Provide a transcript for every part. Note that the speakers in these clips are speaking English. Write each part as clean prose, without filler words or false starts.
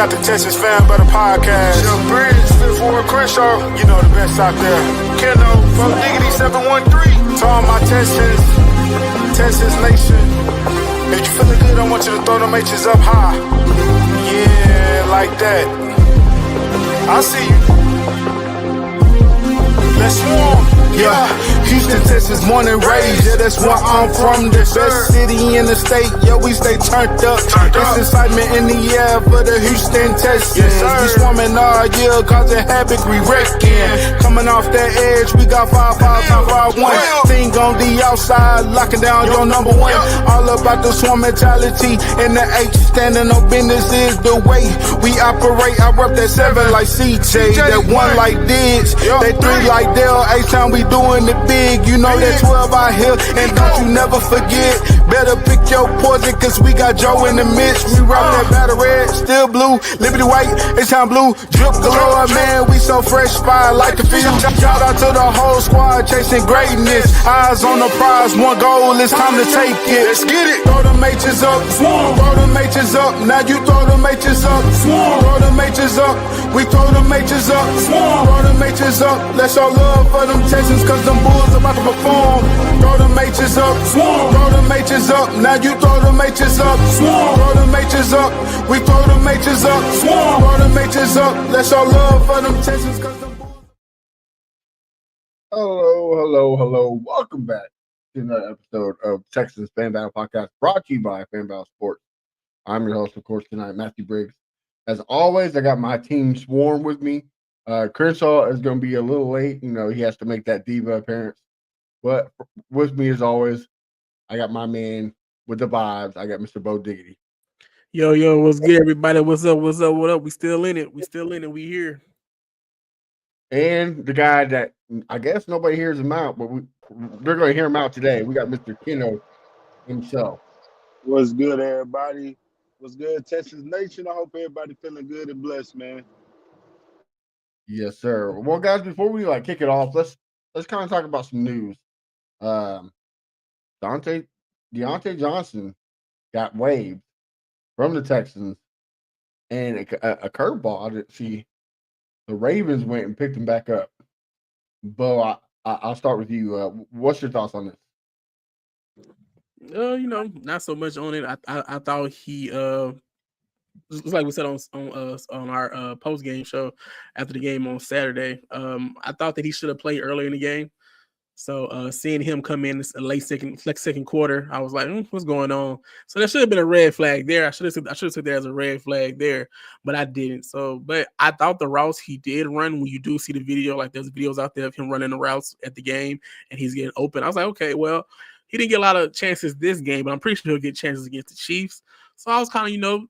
got the Texans Fan Better Podcast. Jim Bridge, Fifth Ward Crenshaw. You know the best out there. Keno from Diggity 713. To all my Texans Nation. If you feeling good, I want you to throw them H's up high. Yeah, like that. I see you. Let's swarm. Yeah, Houston, Texas, born and raised. Yeah, that's where I'm from. The best city in the state. Yeah, we stay turned up. There's excitement in the air for the Houston Texans. We swarming all year, causing havoc, we wrecking. Coming off that edge, we got 5-5-1. Thing on the outside, locking down your number one. All about the swarm mentality. And the H standing on business is the way we operate. I rep that 7 like CJ, that 1 like Diggs, that 3 like Dell. H-time we doing it big, you know that 12 out here, and don't you never forget, better pick your poison, cause we got Joe in the midst. We rock that battle red, still blue, Liberty white, H-time blue, drip galore, man, we so fresh, fire like the field. Shout out to the whole squad, chasing greatness, eyes on the prize, one goal, it's time to take it. Let's get it. Throw them H's up, swarm. Throw them H's up, now you throw them H's up, swarm. Throw them H's up, we throw them H's up, swarm. Throw them H's up, let's show love for them Texans, cause them Bulls about to perform. Throw them H's up, swarm. Throw them H's up, now you throw them H's up, swarm. Throw them H's up, we throw them H's up, swarm. Throw them H's up, let's show love for them Texans, cause them Bulls. Hello. Welcome back to another episode of Texans Fan Battle Podcast, brought to you by Fan Battle Sports. I'm your host, of course, tonight, Matthew Briggs. As always, I got my team swarm with me. Crenshaw is going to be a little late. You know, he has to make that diva appearance. But with me, as always, I got my man with the vibes. I got Mr. Bo Diggity. Yo, what's good, everybody? What's up? What up? We still in it. We here. And the guy that I guess nobody hears him out, but they're going to hear him out today. We got Mr. Keno himself. What's good, everybody? What's good, Texas Nation? I hope everybody feeling good and blessed, man. Yes, sir. Well, guys, before we kick it off, let's kind of talk about some news. Deontay Johnson got waived from the Texans, and a curveball that the Ravens went and picked him back up. Bo, I'll start with you. What's your thoughts on this? Not so much on it. I thought he just like we said on our post game show after the game on Saturday. I thought that he should have played earlier in the game. So seeing him come in this late second quarter, I was like, what's going on? So there should have been a red flag there. I should have took that as a red flag there, but I didn't. But I thought the routes he did run, when you do see the video, like there's videos out there of him running the routes at the game and he's getting open. I was like, okay, well, he didn't get a lot of chances this game, but I'm pretty sure he'll get chances against the Chiefs. So I was kind of,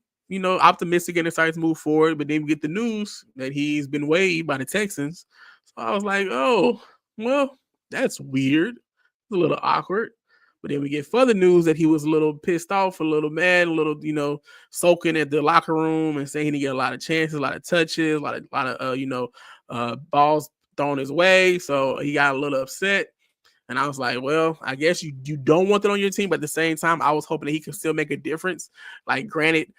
optimistic and decided to move forward. But then we get the news that he's been waived by the Texans. So I was like, oh, well, that's weird. It's a little awkward. But then we get further news that he was a little pissed off, a little mad, a little, soaking at the locker room and saying he didn't get a lot of chances, a lot of touches, a lot of balls thrown his way. So he got a little upset. And I was like, well, I guess you don't want that on your team. But at the same time, I was hoping that he could still make a difference. Like, granted,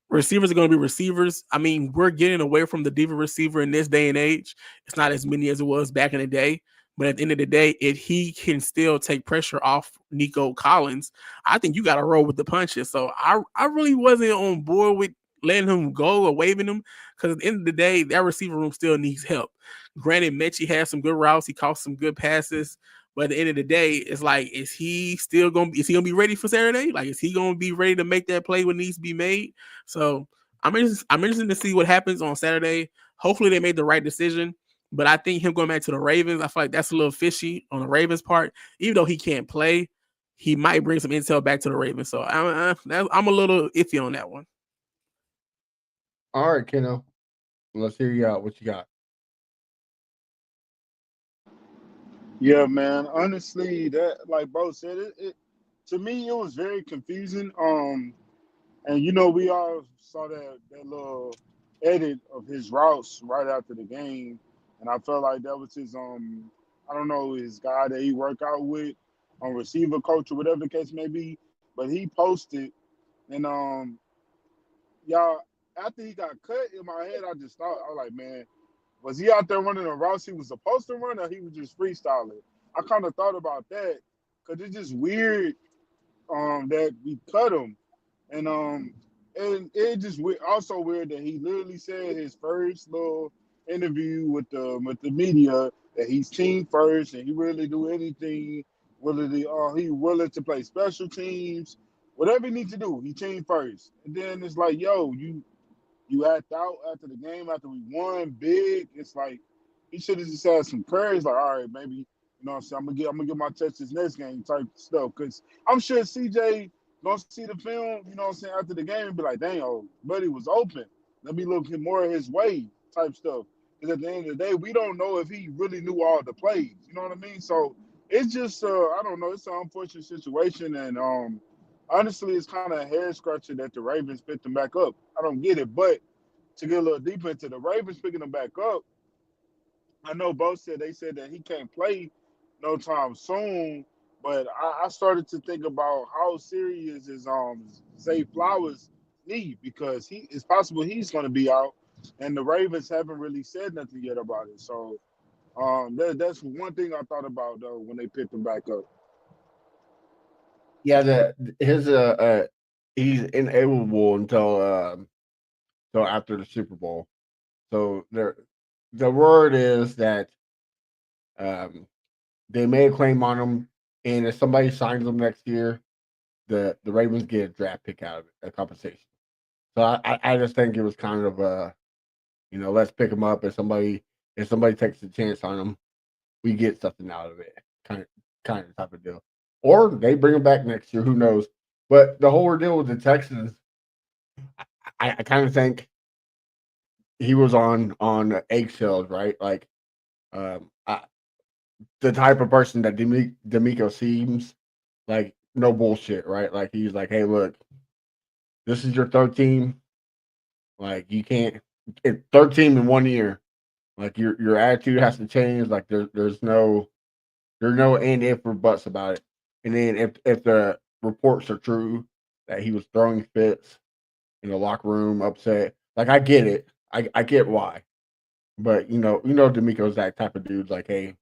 receivers are going to be receivers. I mean, we're getting away from the diva receiver in this day and age. It's not as many as it was back in the day. But at the end of the day, if he can still take pressure off Nico Collins, I think you got to roll with the punches. So I really wasn't on board with letting him go or waving him, because at the end of the day, that receiver room still needs help. Granted, Mechie had some good routes. He caught some good passes. But at the end of the day, it's like, is he gonna be ready for Saturday? Like, is he gonna be ready to make that play when needs to be made? So I'm interested to see what happens on Saturday. Hopefully they made the right decision. But I think him going back to the Ravens, I feel like that's a little fishy on the Ravens' part. Even though he can't play, he might bring some intel back to the Ravens. So I'm a little iffy on that one. All right, Keno. Let's hear you out. What you got? Yeah, man. Honestly, that, like Bo said, it to me, it was very confusing. And we all saw that little edit of his routes right after the game. And I felt like that was his his guy that he worked out with, receiver coach or whatever the case may be. But he posted, and y'all, after he got cut, in my head, I just thought, I was like, man, was he out there running a route he was supposed to run, or he was just freestyling? I kind of thought about that because it's just weird that we cut him, and it just also weird that he literally said his first little interview with the media that he's team first and he really do anything. He willing to play special teams, whatever he needs to do. He team first, and then it's like, yo, you act out after the game after we won big. It's like he should have just had some courage. Like, all right, maybe you know what I'm saying. I'm gonna get my touches next game type stuff. Because I'm sure CJ gonna see the film. You know what I'm saying after the game and be like, dang, oh, buddy was open. Let me look more his way type stuff. Because at the end of the day, we don't know if he really knew all the plays. You know what I mean? So it's just I don't know. It's an unfortunate situation, and honestly, it's kind of a hair scratcher that the Ravens picked him back up. I don't get it, but to get a little deeper into the Ravens picking him back up, I know both said that he can't play no time soon. But I started to think about how serious is Zay Flowers' knee because it's possible he's going to be out, and the Ravens haven't really said nothing yet about it. So that's one thing I thought about though when they picked him back up. Yeah, he's inalienable until after the Super Bowl. So the word is that they made a claim on him, and if somebody signs him next year, the Ravens get a draft pick out of it, a compensation. So I just think it was kind of let's pick him up. If somebody takes a chance on him, we get something out of it, kind of type of deal. Or they bring him back next year, who knows? But the whole ordeal with the Texans, I kind of think he was on eggshells, right? Like, the type of person that D'Amico seems like, no bullshit, right? Like he's like, hey, look, this is your third team. Like you can't, third team in 1 year. Like your attitude has to change. Like there's no and if or buts about it. And then if the reports are true that he was throwing fits in the locker room, upset, like I get it. I get why. But D'Amico's that type of dude. Like, hey,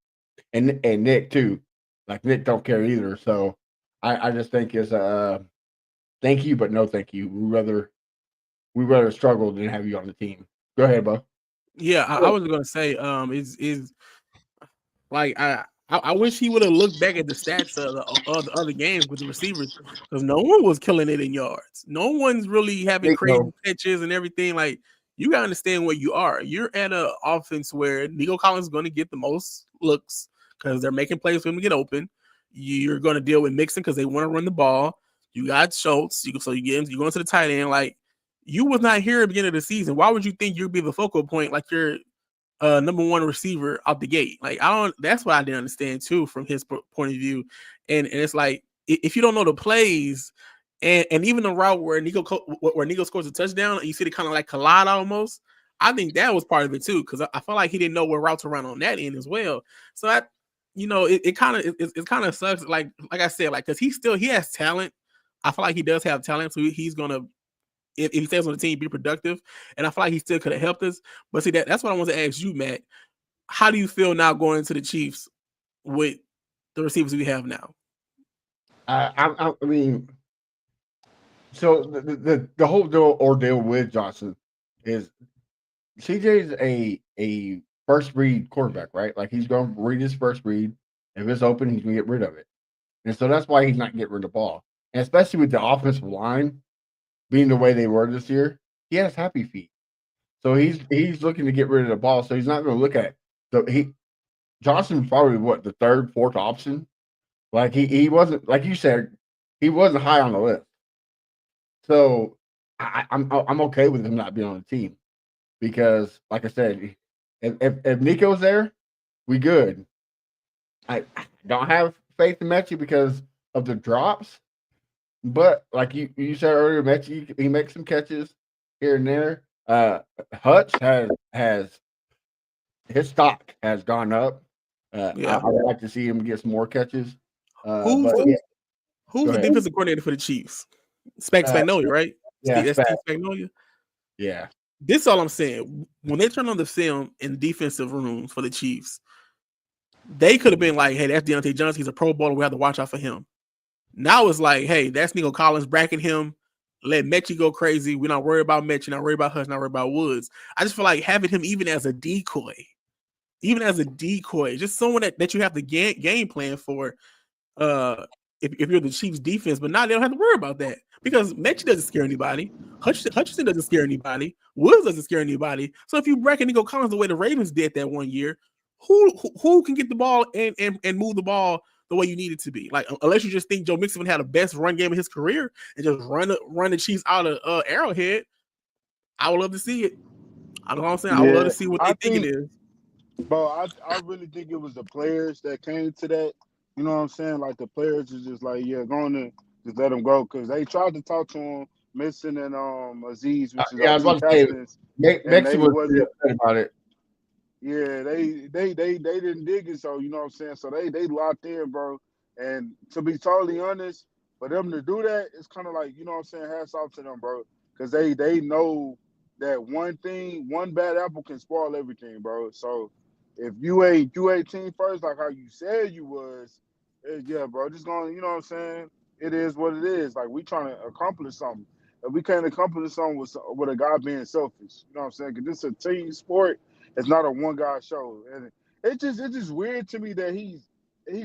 and Nick too. Like Nick don't care either. So I just think it's thank you, but no thank you. We rather struggle than have you on the team. Go ahead, Bo. Yeah, I was gonna say, is like I wish he would have looked back at the stats of the other games with the receivers because no one was killing it in yards. No one's really having crazy catches and everything. Like you gotta understand where you are. You're at an offense where Nico Collins is going to get the most looks because they're making plays for him to get open. You're going to deal with Mixon because they want to run the ball. You got Schultz, you go into the tight end. Like you was not here at the beginning of the season. Why would you think you'd be the focal point? Like you're number one receiver out the gate. Like that's what I didn't understand too from his point of view. And it's like if you don't know the plays and even the route where Nico scores a touchdown, you see it kind of like collide almost. I think that was part of it too because I felt like he didn't know what route to run on that end as well. So it kind of sucks. Like I said, like because he has talent. I feel like he does have talent, so he's gonna. If he stays on the team, be productive. And I feel like he still could have helped us. But see, that's what I want to ask you, Matt. How do you feel now going into the Chiefs with the receivers we have now? I mean, so the whole ordeal with Johnson is CJ's a first read quarterback, right? Like he's going to read his first read. If it's open, he's going to get rid of it. And so that's why he's not getting rid of the ball. And especially with the offensive line being the way they were this year, he has happy feet. So he's looking to get rid of the ball. So he's not going to look at Johnson's probably the third, fourth option. Like he wasn't, like you said, he wasn't high on the list. So I'm okay with him not being on the team because, like I said, if Nico's there, we good. I don't have faith in Mechie because of the drops. But like you said earlier, Mechie, he makes some catches here and there. Hutch has his stock has gone up. I would like to see him get some more catches. Who's the defensive coordinator for the Chiefs? Spagnolia, right? Yeah, Steve Spagnolia. Yeah. This is all I'm saying. When they turn on the film in defensive rooms for the Chiefs, they could have been like, hey, that's Deontay Johnson. He's a Pro Bowler. We have to watch out for him. Now it's like, hey, that's Nico Collins bracking him. Let Mechie go crazy. We're not worried about Mechie, not worried about Hush, not worried about Woods. I just feel like having him even as a decoy, just someone that you have to game plan for. If you're the Chiefs defense, but now they don't have to worry about that because Mechie doesn't scare anybody. Hutchinson doesn't scare anybody. Woods doesn't scare anybody. So if you bracket Nico Collins the way the Ravens did that one year, who can get the ball and move the ball the way you need it to be? Like unless you just think Joe Mixon had the best run game of his career and just run the Chiefs out of Arrowhead, I would love to see it. I know what I'm saying. I would love to see what they think it is. Bro, I really think it was the players that came to that. You know what I'm saying? Like the players is just like, yeah, going to just let him go because they tried to talk to him, Mixon and Aziz, which is Yeah, I our was two about to say, captains, and Mixon they was pretty wasn't. upset about it. Yeah, they didn't dig it, so you know what I'm saying. So they locked in, bro. And to be totally honest, for them to do that, it's kind of like you know what I'm saying. Hats off to them, bro, because they know that one bad apple can spoil everything, bro. So if you ain't team first like how you said you was, yeah, bro, just going, you know what I'm saying. It is what it is. Like we trying to accomplish something. If we can't accomplish something with a guy being selfish, you know what I'm saying? Because this is a team sport. It's not a one guy show, and it's just weird to me that he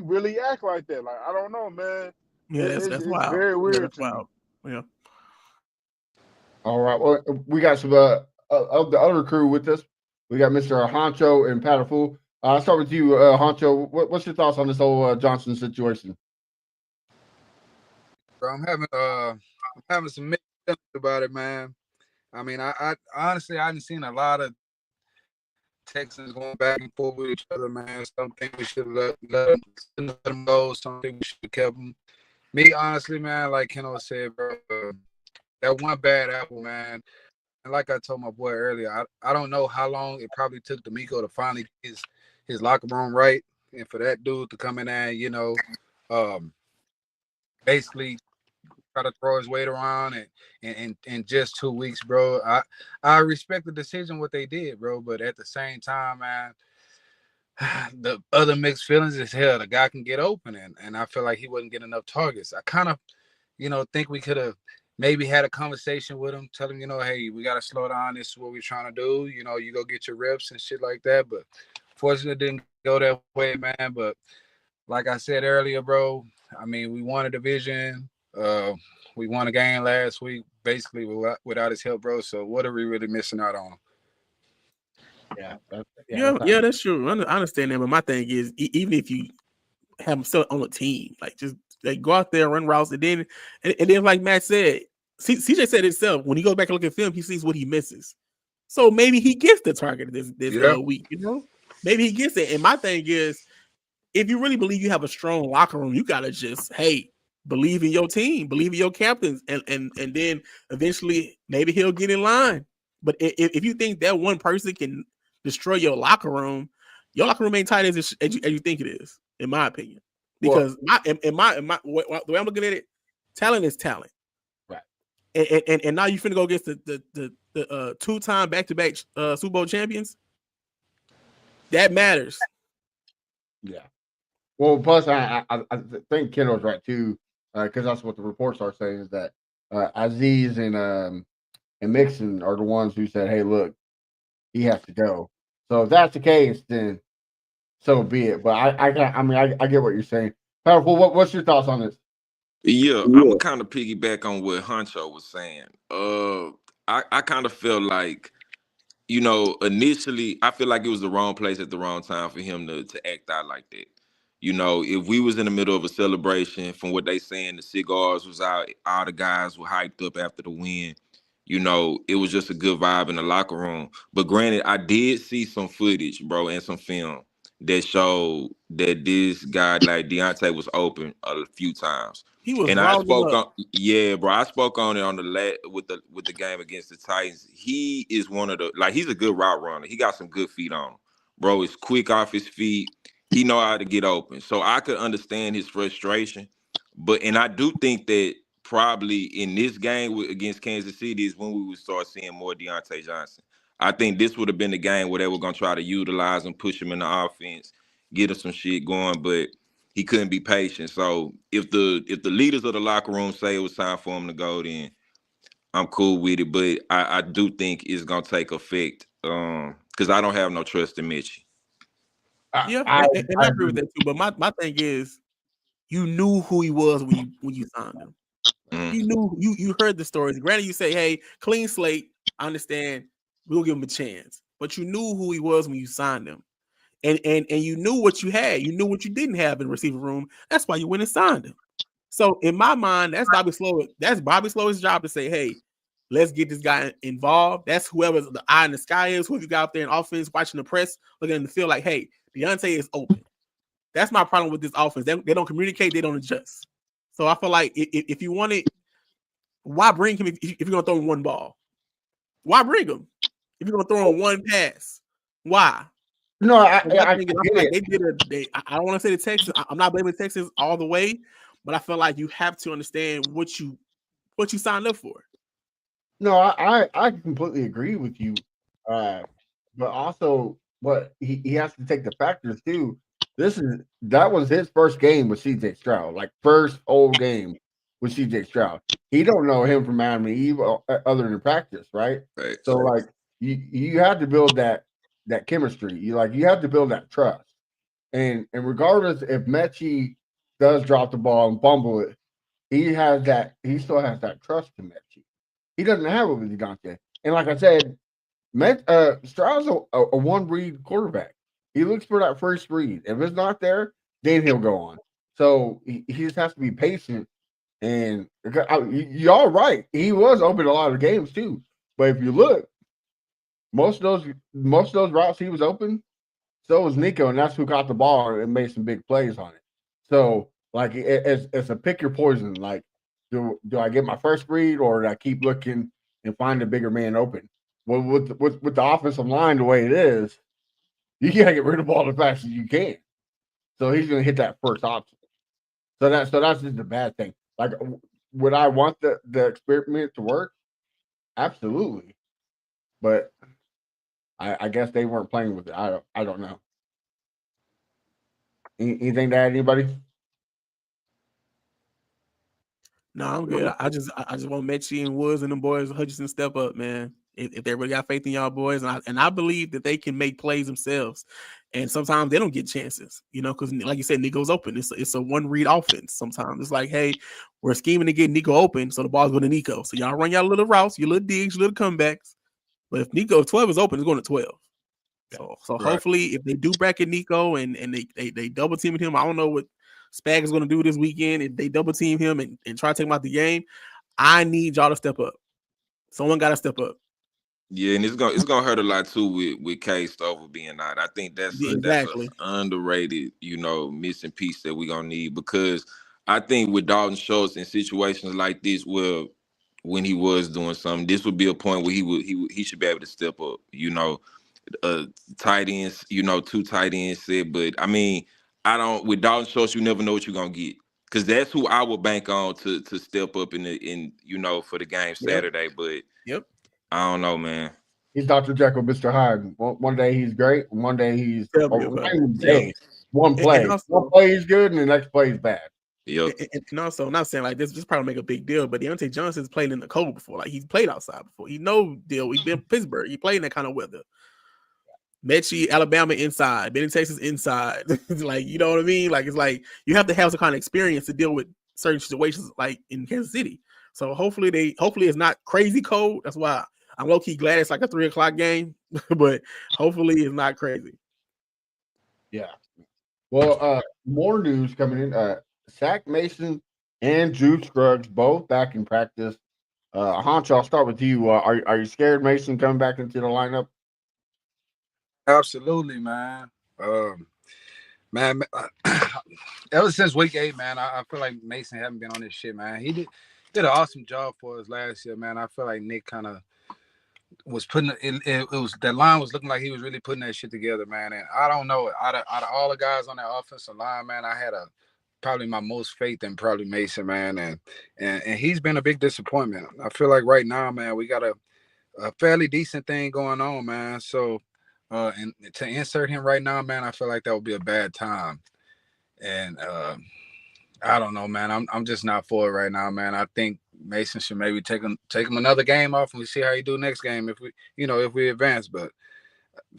really act like that. Like I don't know, man. Yeah, that's It's wild. very Yeah, weird that's to me. wild. Yeah. All right. Well, we got some of the other crew with us. We got Mr. Honcho and Patterful. I'll start with you, Honcho. What's your thoughts on this whole Johnson situation? Bro, I'm having some mixed feelings about it, man. I mean, I honestly I haven't seen a lot of Texans going back and forth with each other, man. Some think we should let them go. Some think we should have kept them. Me, honestly, man, like Keno said, bro, that one bad apple, man. And like I told my boy earlier, I don't know how long it probably took D'Amico to finally get his locker room right, and for that dude to come in there, basically try to throw his weight around and in just 2 weeks, bro. I respect the decision what they did, bro, but at the same time, man, the other mixed feelings is hell. The guy can get open, and I feel like he wasn't getting enough targets. I kind of, think we could have maybe had a conversation with him, tell him, hey, we got to slow down. This is what we're trying to do. You go get your reps and shit like that. But fortunately, it didn't go that way, man. But like I said earlier, bro, I mean, we won a division. We won a game last week, basically without his help, bro. So what are we really missing out on? Yeah, that's true. I understand that, but my thing is, even if you have him still on a team, like just like go out there, run routes, and then like Matt said, CJ said himself, when he goes back and look at film, he sees what he misses. So maybe he gets the target this week, maybe he gets it. And my thing is, if you really believe you have a strong locker room, you gotta just believe in your team, believe in your captains, and then eventually maybe he'll get in line. But if you think that one person can destroy your locker room ain't tight as you think it is, in my opinion. Because the way I'm looking at it, talent is talent, right? And now you finna go against the 2-time back-to-back Super Bowl champions. That matters. Yeah. Well, plus I think Kendall's right too, because that's what the reports are saying is that Aziz and Mixon are the ones who said, "Hey, look, he has to go." So if that's the case, then so be it. But I get what you're saying. Powerful. What's your thoughts on this? Yeah, I'm gonna kind of piggyback on what Huncho was saying. I kind of feel like, initially, I feel like it was the wrong place at the wrong time for him to act out like that. If we was in the middle of a celebration, from what they saying, the cigars was out, all the guys were hyped up after the win. It was just a good vibe in the locker room. But granted, I did see some footage, bro, and some film that showed that this guy like Deontay was open a few times. He was And I rounding spoke up. on, yeah, bro. I spoke on it on the with the game against the Titans. He is one of the he's a good route runner. He got some good feet on him, bro. He's quick off his feet. He know how to get open. So I could understand his frustration, and I do think that probably in this game against Kansas City is when we would start seeing more Deontay Johnson. I think this would have been the game where they were going to try to utilize him, push him in the offense, get him some shit going, but he couldn't be patient. So if the leaders of the locker room say it was time for him to go, then I'm cool with it. But I do think it's going to take effect because I don't have no trust in Mitchie. Yeah, and I agree with that too. But my thing is, you knew who he was when you signed him. You knew you heard the stories. Granted, you say, "Hey, clean slate." I understand. We'll give him a chance, but you knew who he was when you signed him, and you knew what you had. You knew what you didn't have in the receiver room. That's why you went and signed him. So in my mind, that's Bobby Slow. That's Bobby Slow's job to say, "Hey, let's get this guy involved." That's whoever the eye in the sky is, whoever you got out there in offense, watching the press, looking in the field, like, "Hey, Deontay is open." That's my problem with this offense. They don't communicate. They don't adjust. So I feel like if you want it, why bring him if you're going to throw him one ball? Why bring him? If you're going to throw him one pass, why? No, I don't want to say the Texans. I'm not blaming the Texans all the way, but I feel like you have to understand what you signed up for. No, I completely agree with you. But also what he has to take the factors too. That was his first game with CJ Stroud, like first whole game with CJ Stroud. He don't know him from Adam and Eve other than practice, right? Right. So like you have to build that chemistry. You have to build that trust. And regardless if Mechie does drop the ball and fumble it, he still has that trust in Mechie. He doesn't have it with Deontay. And like I said, Stroud's a one read quarterback. He looks for that first read. If it's not there, then he'll go on. So he just has to be patient. And y'all right, he was open a lot of games too. But if you look, most of those routes he was open, so was Nico, and that's who caught the ball and made some big plays on it. So like it's a pick your poison. Like do I get my first read or do I keep looking and find a bigger man open? Well, with the offensive line the way it is, you gotta get rid of the ball as fast as you can. So he's gonna hit that first option. So that's just a bad thing. Like, would I want the experiment to work? Absolutely, but I guess they weren't playing with it. I don't know. Anything to add, anybody? No, I'm good. I just want Mechie and Woods and them boys Hutchinson step up, man. If they really got faith in y'all boys, and I believe that they can make plays themselves, and sometimes they don't get chances, because like you said, Nico's open. It's a one read offense. Sometimes it's like, hey, we're scheming to get Nico open, so the ball's going to Nico. So y'all run y'all little routes, your little digs, your little comebacks. But if 12 is open, it's going to 12. So Right. Hopefully, if they do bracket Nico and they double teaming him, I don't know what Spag is going to do this weekend. If they double team him and try to take him out the game, I need y'all to step up. Someone got to step up. Yeah, and it's gonna hurt a lot too with K Stover being out. I think that's Exactly. an underrated, missing piece that we're gonna need, because I think with Dalton Schultz in situations like this, where when he was doing something, this would be a point where he should be able to step up. Tight ends, two tight ends set, but I mean, with Dalton Schultz, you never know what you're gonna get. Because that's who I would bank on to step up in for the game Saturday. But I don't know, man. He's Dr. Jekyll, Mr. Hyde. One day he's great, one day he's one play. One play he's good, and the next play is bad. Yep. And also, I'm not saying like this probably make a big deal, but Deontay Johnson's played in the cold before. Like, he's played outside before. He know deal. He's been in Pittsburgh. He played in that kind of weather. Mechie, Alabama inside, Benny Texas inside. Like, you know what I mean? Like, it's like you have to have some kind of experience to deal with certain situations, like in Kansas City. So hopefully it's not crazy cold. That's why I'm low key glad it's like a 3:00 game, but hopefully it's not crazy. Yeah. Well, more news coming in. Zach Mason and Jude Scruggs both back in practice. Honcho, I'll start with you. Are you scared Mason coming back into the lineup? Absolutely, man. Man, ever since week 8, man, I feel like Mason haven't been on this shit, man. He did an awesome job for us last year, man. I feel like Nick kind of was putting it was that line was looking like he was really putting that shit together, man. And I don't know, out of all the guys on that offensive line, man, I had probably my most faith in probably Mason, man, and he's been a big disappointment. I feel like right now, man, we got a fairly decent thing going on, man. So, and to insert him right now, man, I feel like that would be a bad time. And I don't know, man. I'm just not for it right now, man. I think Mason should maybe take him another game off, and we see how he do next game if we advance. But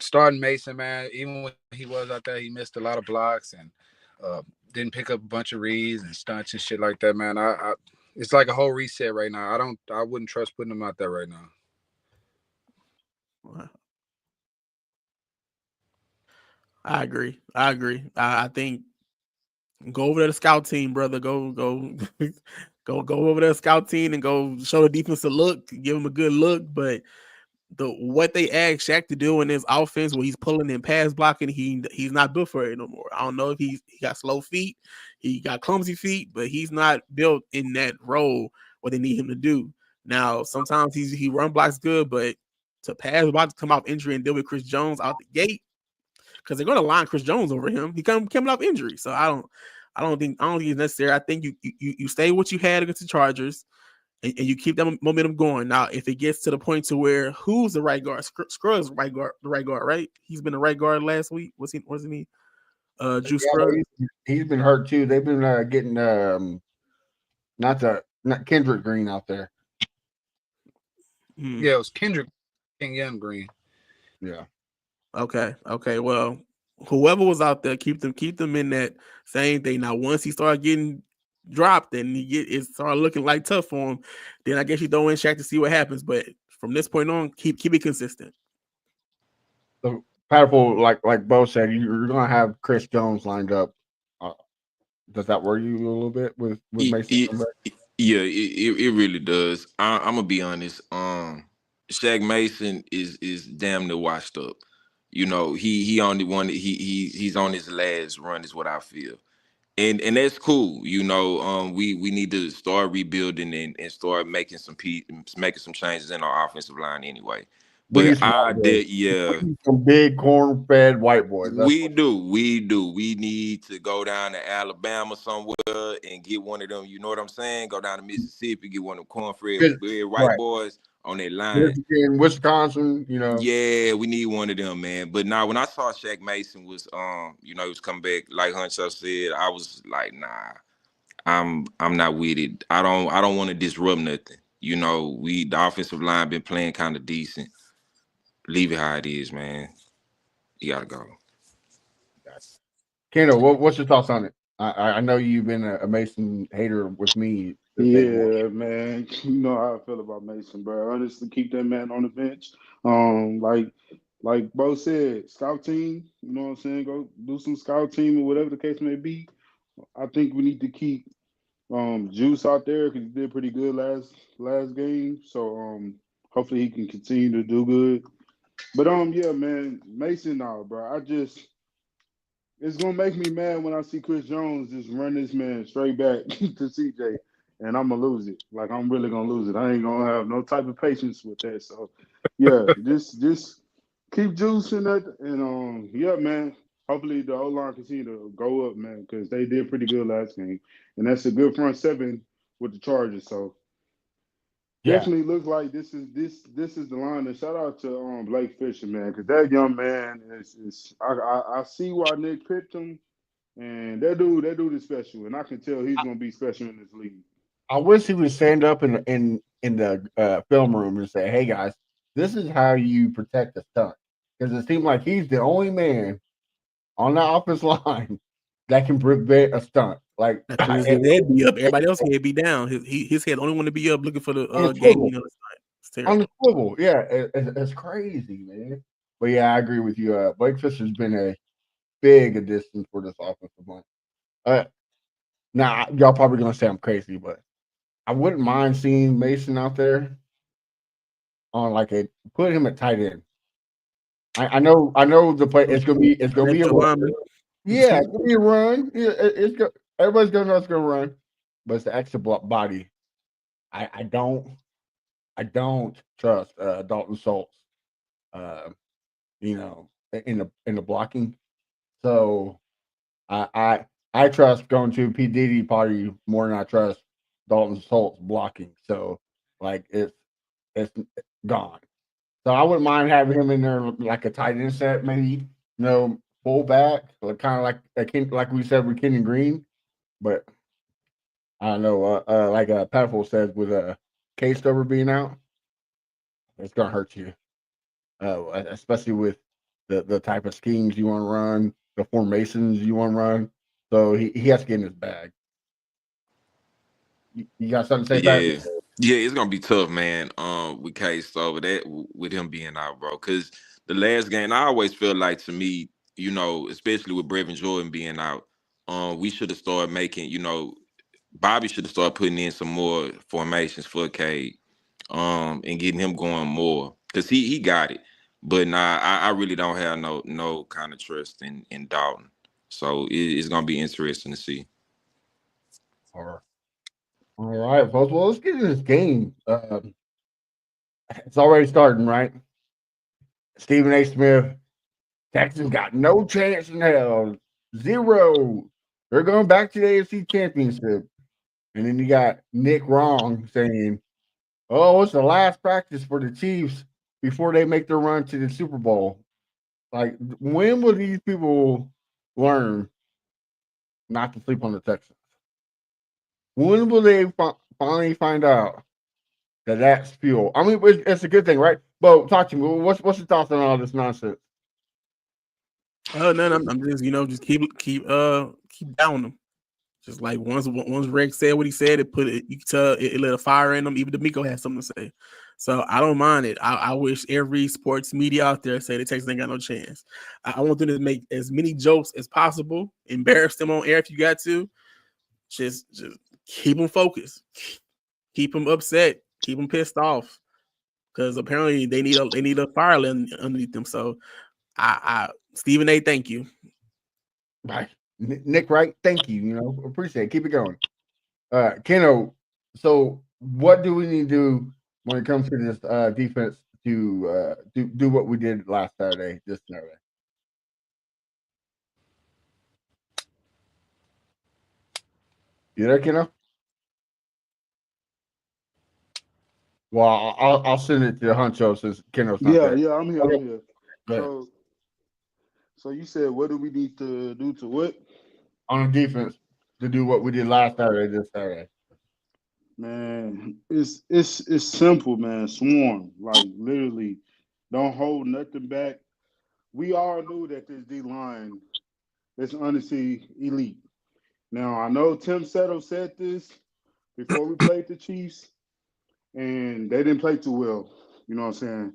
starting Mason, man, even when he was out there, he missed a lot of blocks and uh, didn't pick up a bunch of reads and stunts and shit like that, man. It's like a whole reset right now. I wouldn't trust putting him out there right now. I agree. I think go over to the scout team, brother. Go go over to the scout team and go show the defense a look, give him a good look. But what they asked Shaq to do in his offense, where he's pulling in pass blocking, he's not built for it no more. I don't know if he got slow feet, he got clumsy feet, but he's not built in that role what they need him to do. Now, sometimes he run blocks good, but to pass block, to come off injury and deal with Chris Jones out the gate, because they're going to line Chris Jones over him. He coming off injury, so I don't think it's necessary. I think you stay what you had against the Chargers, and you keep that momentum going. Now, if it gets to the point to where who's the right guard, Scruggs the right guard, right? He's been the right guard last week. Wasn't he? Drew Scruggs. He's been hurt too. They've been getting not Kendrick Green out there. Yeah, it was Kendrick King Young Green. Yeah. Okay. Well, whoever was out there, keep them in that same thing. Now, once he started getting dropped and it started looking like tough for him, then I guess you throw in Shaq to see what happens. But from this point on, keep it consistent. So, Patterpool, like Bo said, you're gonna have Chris Jones lined up. Does that worry you a little bit with Mason? Yeah, it really does. I'm gonna be honest. Shaq Mason is damn near washed up. You know, he only wanted he's on his last run is what I feel. And that's cool. You know, we need to start rebuilding and start making making some changes in our offensive line anyway. We need But I did, yeah. Some big corn-fed white boys. We do. We need to go down to Alabama somewhere and get one of them. You know what I'm saying? Go down to Mississippi, get one of them corn-fed white boys on that line. In Wisconsin, you know. Yeah, we need one of them, man. But now, when I saw Shaq Mason was, he was coming back, like Huncho said, I was like, nah, I'm not with it. I don't want to disrupt nothing. You know, the offensive line been playing kind of decent. Leave it how it is, man. You gotta go. Kendall, what's your thoughts on it? I know you've been a Mason hater with me. Yeah, man. You know how I feel about Mason, bro. Honestly, keep that man on the bench. Like Bo said, scout team. You know what I'm saying? Go do some scout team or whatever the case may be. I think we need to keep Juice out there because he did pretty good last game. So hopefully he can continue to do good. But yeah, man, Mason now, bro. It's gonna make me mad when I see Chris Jones just run this man straight back to CJ, and I'm gonna lose it. Like I'm really gonna lose it. I ain't gonna have no type of patience with that. So, yeah, just keep juicing that, and yeah, man. Hopefully the O line continue to go up, man, because they did pretty good last game, and that's a good front seven with the Chargers. So definitely looks like this is the line. And shout out to Blake Fisher, man, because that young man is I see why Nick picked him, and that dude is special, and I can tell he's gonna be special in this league. I wish he would stand up in the film room and say, "Hey guys, this is how you protect a stunt," because it seems like he's the only man on the offensive line that can prevent a stunt. Like his head be up, everybody else head be down. His head only want to be up, looking for the game. You know, on the swivel, yeah, it's crazy, man. But yeah, I agree with you. Blake Fisher's been a big addition for this offensive line. Now y'all probably gonna say I'm crazy, but I wouldn't mind seeing Mason out there on put him at tight end. I know the play. It's gonna be a run. Yeah, it's gonna be a run. Yeah, everybody's gonna know it's gonna run, but it's the extra body. I don't trust Dalton Schultz. In the blocking. So I I trust going to a P Diddy party more than I trust Dalton Schultz blocking. So like it's gone. So I wouldn't mind having him in there like a tight end set, maybe fullback, like kind of like we said with Kenyon Green. But I don't know, like Pettiful said with Case Stover being out, it's gonna hurt you, especially with the type of schemes you want to run, the formations you want to run. So he has to get in his bag. You got something to say, Pat? Yeah. Yeah, it's gonna be tough, man. With Case over that with him being out, bro. Cause the last game, I always feel like to me, especially with Brevin Jordan being out, we should have started making, Bobby should have started putting in some more formations for Cade, and getting him going more. Cause he got it. But nah, I really don't have no kind of trust in Dalton. So it's gonna be interesting to see. All right, folks. Well, let's get into this game. It's already starting, right? Stephen A. Smith, Texans got no chance in hell. Zero. They're going back to the AFC Championship. And then you got Nick Wrong saying, oh, it's the last practice for the Chiefs before they make their run to the Super Bowl. Like, when will these people learn not to sleep on the Texans? When will they finally find out that that's fuel? I mean, it's a good thing, right? Bo, talk to me. What's your thoughts on all this nonsense? No, I'm just just keep down them. Just like once Rex said what he said, it put it. You can tell it lit a fire in them. Even D'Amico had something to say, so I don't mind it. I wish every sports media out there say the Texans ain't got no chance. I want them to make as many jokes as possible, embarrass them on air if you got to. Just keep them focused, keep them upset, keep them pissed off, because apparently they need a fire underneath them. So I Stephen A, thank you. Right. Nick Wright, thank you. Appreciate it. Keep it going. Keno, so what do we need to do when it comes to this defense to do what we did last Saturday, this Saturday? You there, Keno? Well, I'll send it to Huncho since Keno's not there. Yeah, I'm here. Okay. I'm here. Go ahead. So you said, what do we need to do to what? On the defense to do what we did last Saturday, this Saturday. Man, it's simple, man. Swarm, like literally, don't hold nothing back. We all knew that this D line is honestly elite. Now I know Tim Settle said this before we played the Chiefs, and they didn't play too well. You know what I'm saying?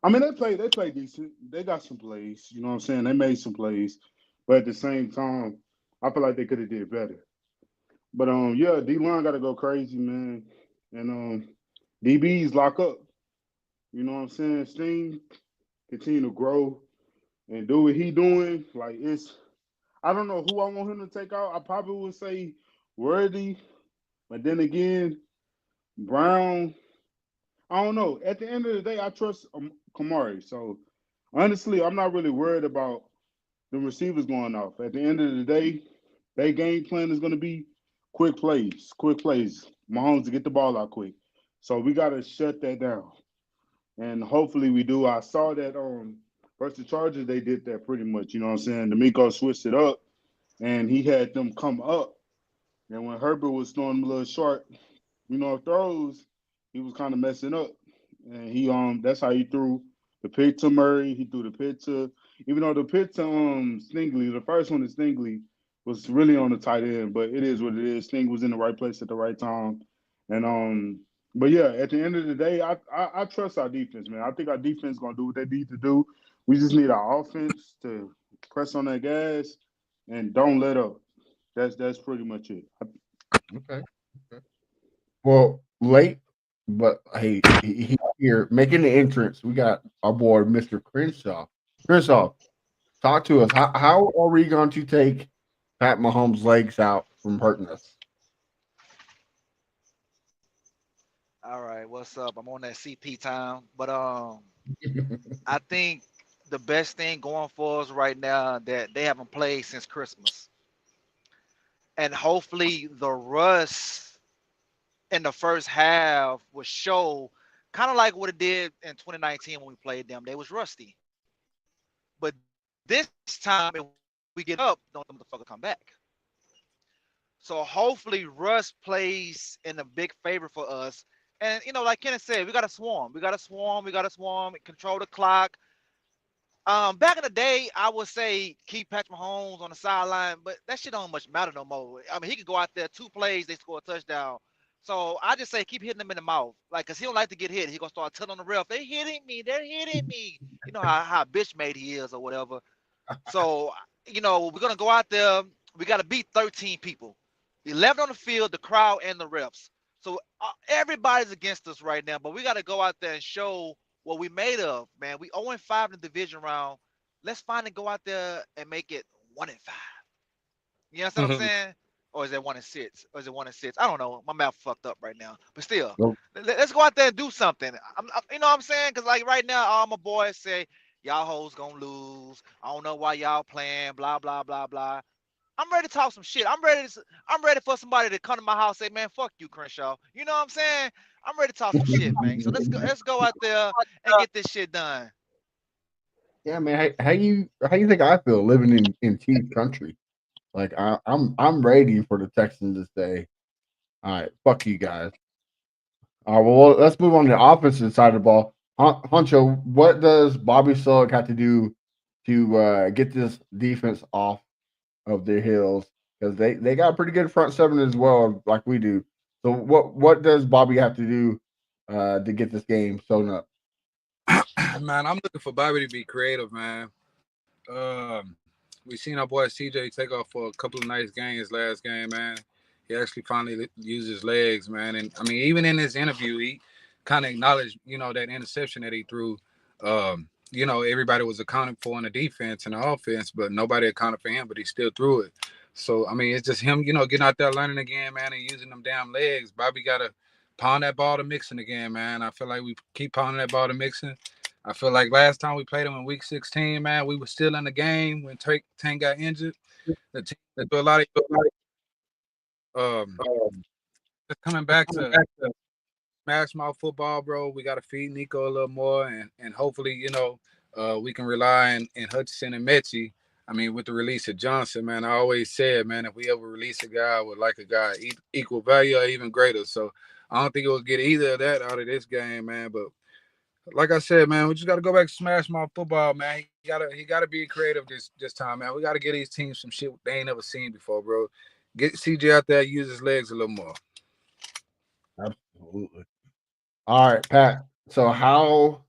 I mean, they played decent. They got some plays. You know what I'm saying? They made some plays, but at the same time, I feel like they could have did better. But yeah, D line got to go crazy, man, and DBs lock up. You know what I'm saying? Sting continue to grow and do what he doing. Like I don't know who I want him to take out. I probably would say Worthy, but then again, Brown. I don't know. At the end of the day, I trust Kamari. So honestly, I'm not really worried about the receivers going off. At the end of the day, their game plan is going to be quick plays, quick plays. Mahomes to get the ball out quick. So we got to shut that down. And hopefully we do. I saw that versus the Chargers, they did that pretty much. You know what I'm saying? D'Amico switched it up and he had them come up. And when Herbert was throwing them a little short, throws, he was kind of messing up. And that's how he threw the pick to Murray. He threw the pick to, even though the pick to Stingley, the first one to Stingley was really on the tight end, but it is what it is. Sting was in the right place at the right time. And but yeah, at the end of the day, I trust our defense, man. I think our defense gonna do what they need to do. We just need our offense to press on that gas and don't let up. That's pretty much it. Okay. Well, late, but hey, he's here making the entrance. We got our boy, Mr. Crenshaw. Crenshaw, talk to us. How are we going to take Pat Mahomes' legs out from hurting us? All right, what's up? I'm on that CP time, but I think the best thing going for us right now that they haven't played since Christmas. and hopefully the rust in the first half will show, kind of like what it did in 2019 when we played them. They was rusty, but this time if we get up, don't motherfucker come back. So hopefully Russ plays in a big favor for us. And like Kenneth said, we got to swarm. We got to swarm. We got to swarm. Control the clock. Back in the day, I would say keep Patrick Mahomes on the sideline, but that shit don't much matter no more. I mean, he could go out there 2 plays, they score a touchdown. So I just say keep hitting him in the mouth, like, cause he don't like to get hit. He gonna start telling the ref, "They hitting me, they're hitting me." You know how bitch made he is or whatever. So we're gonna go out there. We got to beat 13 people, 11 on the field, the crowd, and the refs. So everybody's against us right now, but we got to go out there and show what we made of, man. We 0-5 in the division round. Let's finally go out there and make it 1-5. You understand what I'm saying? Or is it 1-6? Or is it 1-6? I don't know. My mouth fucked up right now. But still, Nope. let's go out there and do something. You know what I'm saying? Because like right now, all my boys say y'all hoes gonna lose. I don't know why y'all playing. Blah blah blah blah. I'm ready to talk some shit. I'm ready for somebody to come to my house and say, man, fuck you, Crenshaw. You know what I'm saying? I'm ready to talk some shit, man. So let's go out there and get this shit done. Yeah, man. How you think I feel living in Chiefs country? Like I'm ready for the Texans to say, all right, fuck you guys. All right, well, let's move on to the offensive side of the ball. Huncho, what does Bobby Sugg have to do to get this defense off of their heels? Because they got a pretty good front seven as well, like we do. So what does Bobby have to do to get this game sewn up? Man, I'm looking for Bobby to be creative, man. We seen our boy CJ take off for a couple of nice games last game, man. He actually finally used his legs, man. And I mean, even in his interview, he kind of acknowledged, that interception that he threw. Everybody was accounted for in the defense and the offense, but nobody accounted for him, but he still threw it. So, I mean, it's just him, getting out there learning again, man, and using them damn legs. Bobby got to pound that ball to Mixon again, man. I feel like we keep pounding that ball to Mixon. I feel like last time we played him in Week 16, man, we were still in the game when Tank got injured. The team do a lot of just coming back to smash mouth football, bro. We got to feed Nico a little more, and hopefully, we can rely on Hutchinson and Mechie. I mean, with the release of Johnson, man, I always said, man, if we ever release a guy, I would like a guy equal value or even greater. So I don't think it will get either of that out of this game, man. But like I said, man, we just got to go back to smash mouth football, man. He gotta be creative this time, man. We got to get these teams some shit they ain't never seen before, bro. Get CJ out there, use his legs a little more. Absolutely. All right, Pat. So how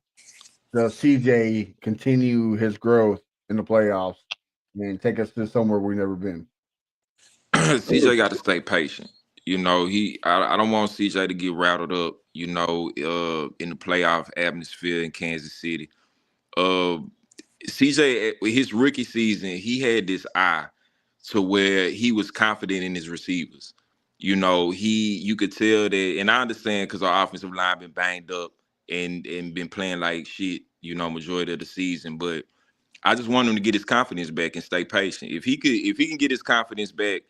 does CJ continue his growth in the playoffs and take us to somewhere we've never been? CJ got to stay patient. I don't want CJ to get rattled up, in the playoff atmosphere in Kansas City. CJ, his rookie season, he had this eye to where he was confident in his receivers. You could tell that, and I understand because our offensive line been banged up and been playing like shit, majority of the season. But I just want him to get his confidence back and stay patient. If he can get his confidence back,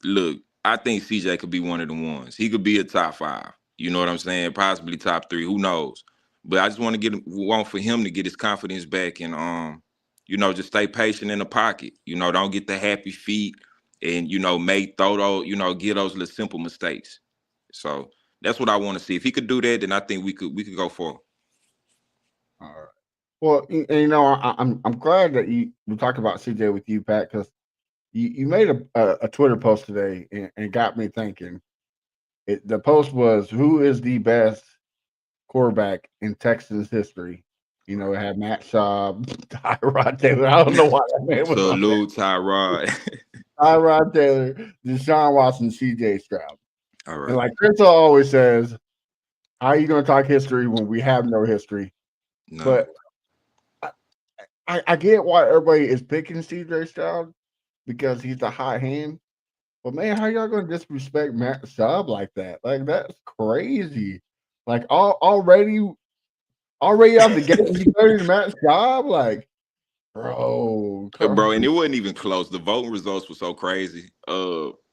look, I think CJ could be one of the ones. He could be a top 5. You know what I'm saying? Possibly top 3. Who knows? But I just want for him to get his confidence back and just stay patient in the pocket. Don't get the happy feet and throw those, get those little simple mistakes. So that's what I want to see. If he could do that, then I think we could go forward. All right. Well, I'm glad that we talked about CJ with you, Pat, because you made a Twitter post today and got me thinking. The post was, "Who is the best quarterback in Texas history?" It had Matt Schaub, Tyrod Taylor. I don't know why that man was on there. Tyrod. Tyrod Taylor, Deshaun Watson, CJ Stroud. All right. And like Crystal always says, how are you going to talk history when we have no history? No. But I get why everybody is picking CJ Stroud because he's a hot hand. But man, how y'all gonna disrespect Matt Schaub like that? Like that's crazy. Like already out the gate, you better Matt Schaub. Like, bro, Bro, and it wasn't even close. The voting results were so crazy.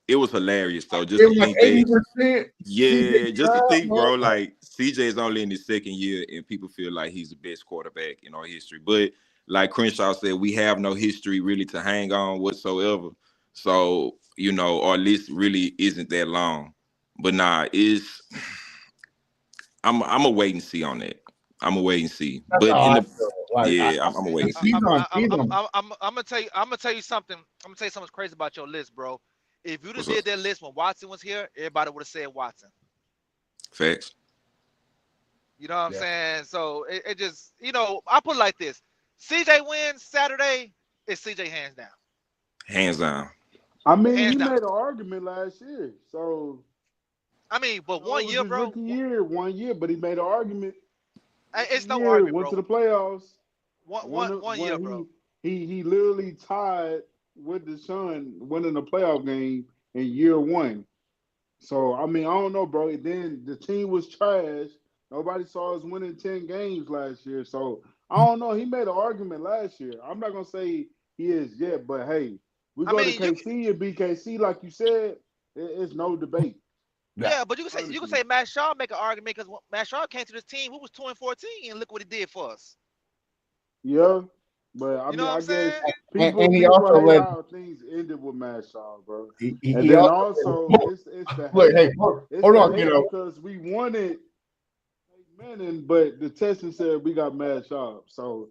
it was hilarious though. Just It to was like think that, 80%. yeah, just to think, bro. bro. Like CJ is only in his second year, and people feel like he's the best quarterback in our history. But like Crenshaw said, we have no history really to hang on whatsoever. So our list really isn't that long. But nah, I'm a wait and see on that. I'm a wait and see. That's But how in I the feel. Like yeah, I'm a wait and he's see. on. He's on. I'm gonna tell you. I'm gonna tell you something. I'm gonna tell you something crazy about your list, bro. If you'd have What's up? did that list when Watson was here, everybody would have said Watson. Facts. You know what I'm Yeah. saying? So it just, I put it like this: CJ wins Saturday, it's CJ hands down. Hands down. I mean, Hands he down. made an argument last year. So I mean, but it 1 was year, his bro. rookie year, 1 year, but he made an argument. It's Rookie no year, argument, went to bro. the playoffs. One, One one, one year, bro. he literally tied with Deshaun winning the playoff game in year one. So I mean, I don't know, bro. Then the team was trash. Nobody saw us winning 10 games last year. So I don't know. He made an argument last year. I'm not gonna say he is yet, but hey, we I go to mean, KC and BKC, like you said, it's no debate. Yeah. yeah, but you can say Honestly. Matt Shaw make an argument because Matt Shaw came to this team who was 2-14 and look what he did for us. Yeah. But I You know mean, what I'm I guess saying? people And he people also hate led. how things ended with Matt Shaw, bro. And He then also also look. it's the Look, hate. hey, It's hold the on. hate because we wanted Manning, but the Texans said we got Matt Shaw. So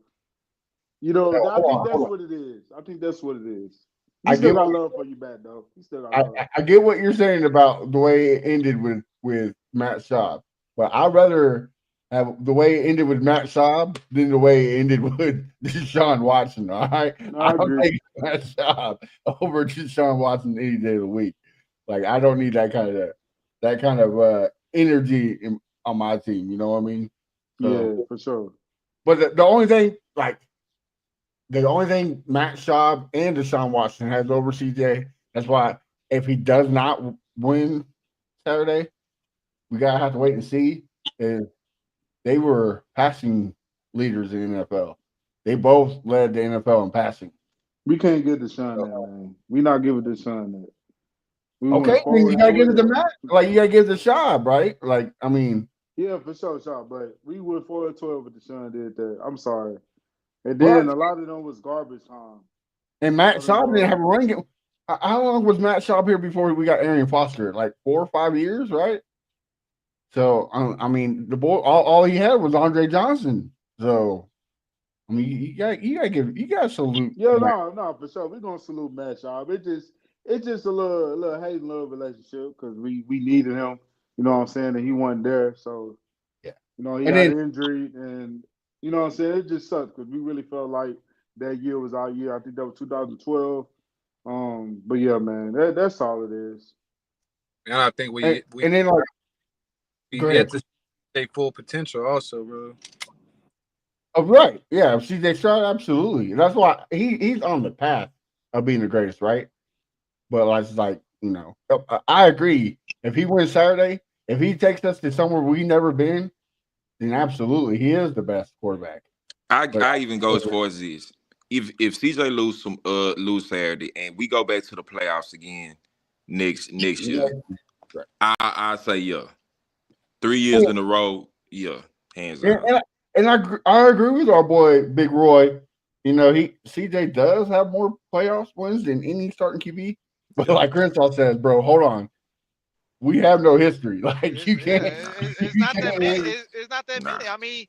I think Hold that's on. what it is. I think that's what it is. We I still get got what love for you back though. We still got I, love. I get what you're saying about the way it ended with Matt Schaub, but I'd rather have the way it ended with Matt Schaub than the way it ended with Deshaun Watson. All right, No, I I'll agree. take Matt Schaub over Deshaun Watson any day of the week. Like I don't need that kind of energy on my team. You know what I mean? So, Yeah, for sure. but the only thing Matt Schaub and Deshaun Watson has over CJ. That's why if he does not win Saturday, we gotta have to wait and see. Is they were passing leaders in the NFL. They both led the NFL in passing. We can't give Deshaun So, that, man. We not giving Deshaun that. We went okay, then forward you and gotta give it to 12. Matt. Like you gotta give the Schaub, right? Like I mean, Yeah, for sure, sure. But we went 4-12 with Deshaun did that. I'm sorry. And then but a lot of them was garbage time. and A Matt lot of them Schaub didn't have garbage. a ring. How long was Matt Schaub here before we got Arian Foster? Like 4 or 5 years, right? So I mean, the boy, all he had was Andre Johnson. So I mean, you got to salute. Yeah, Matt. no, for sure. We're gonna salute Matt Schaub. It's just a little hate and love relationship because we needed him. You know what I'm saying? And he wasn't there. So, Yeah, he and got then injured and you know what I'm saying? It just sucks because we really felt like that year was our year. I think that was 2012. But yeah, man, that's all it is. And I think and, we and then like, we go yet ahead. to take full potential also, bro. Oh, right, yeah, CJ Stroud, absolutely. That's why he's on the path of being the greatest, right? But like, it's like I agree. If he wins Saturday, if he takes us to somewhere we never been, then absolutely he is the best quarterback. But I even go as far as this. If CJ lose Saturday and we go back to the playoffs again next year, I say yeah. 3 years in a row, yeah, hands And, down. and, I agree with our boy Big Roy. He CJ does have more playoffs wins than any starting QB. But Yep. like Crenshaw says, bro, hold on. We have no history. Like It's, you yeah, can't. it's You not that many. can't. It's not that Nah. many. I mean,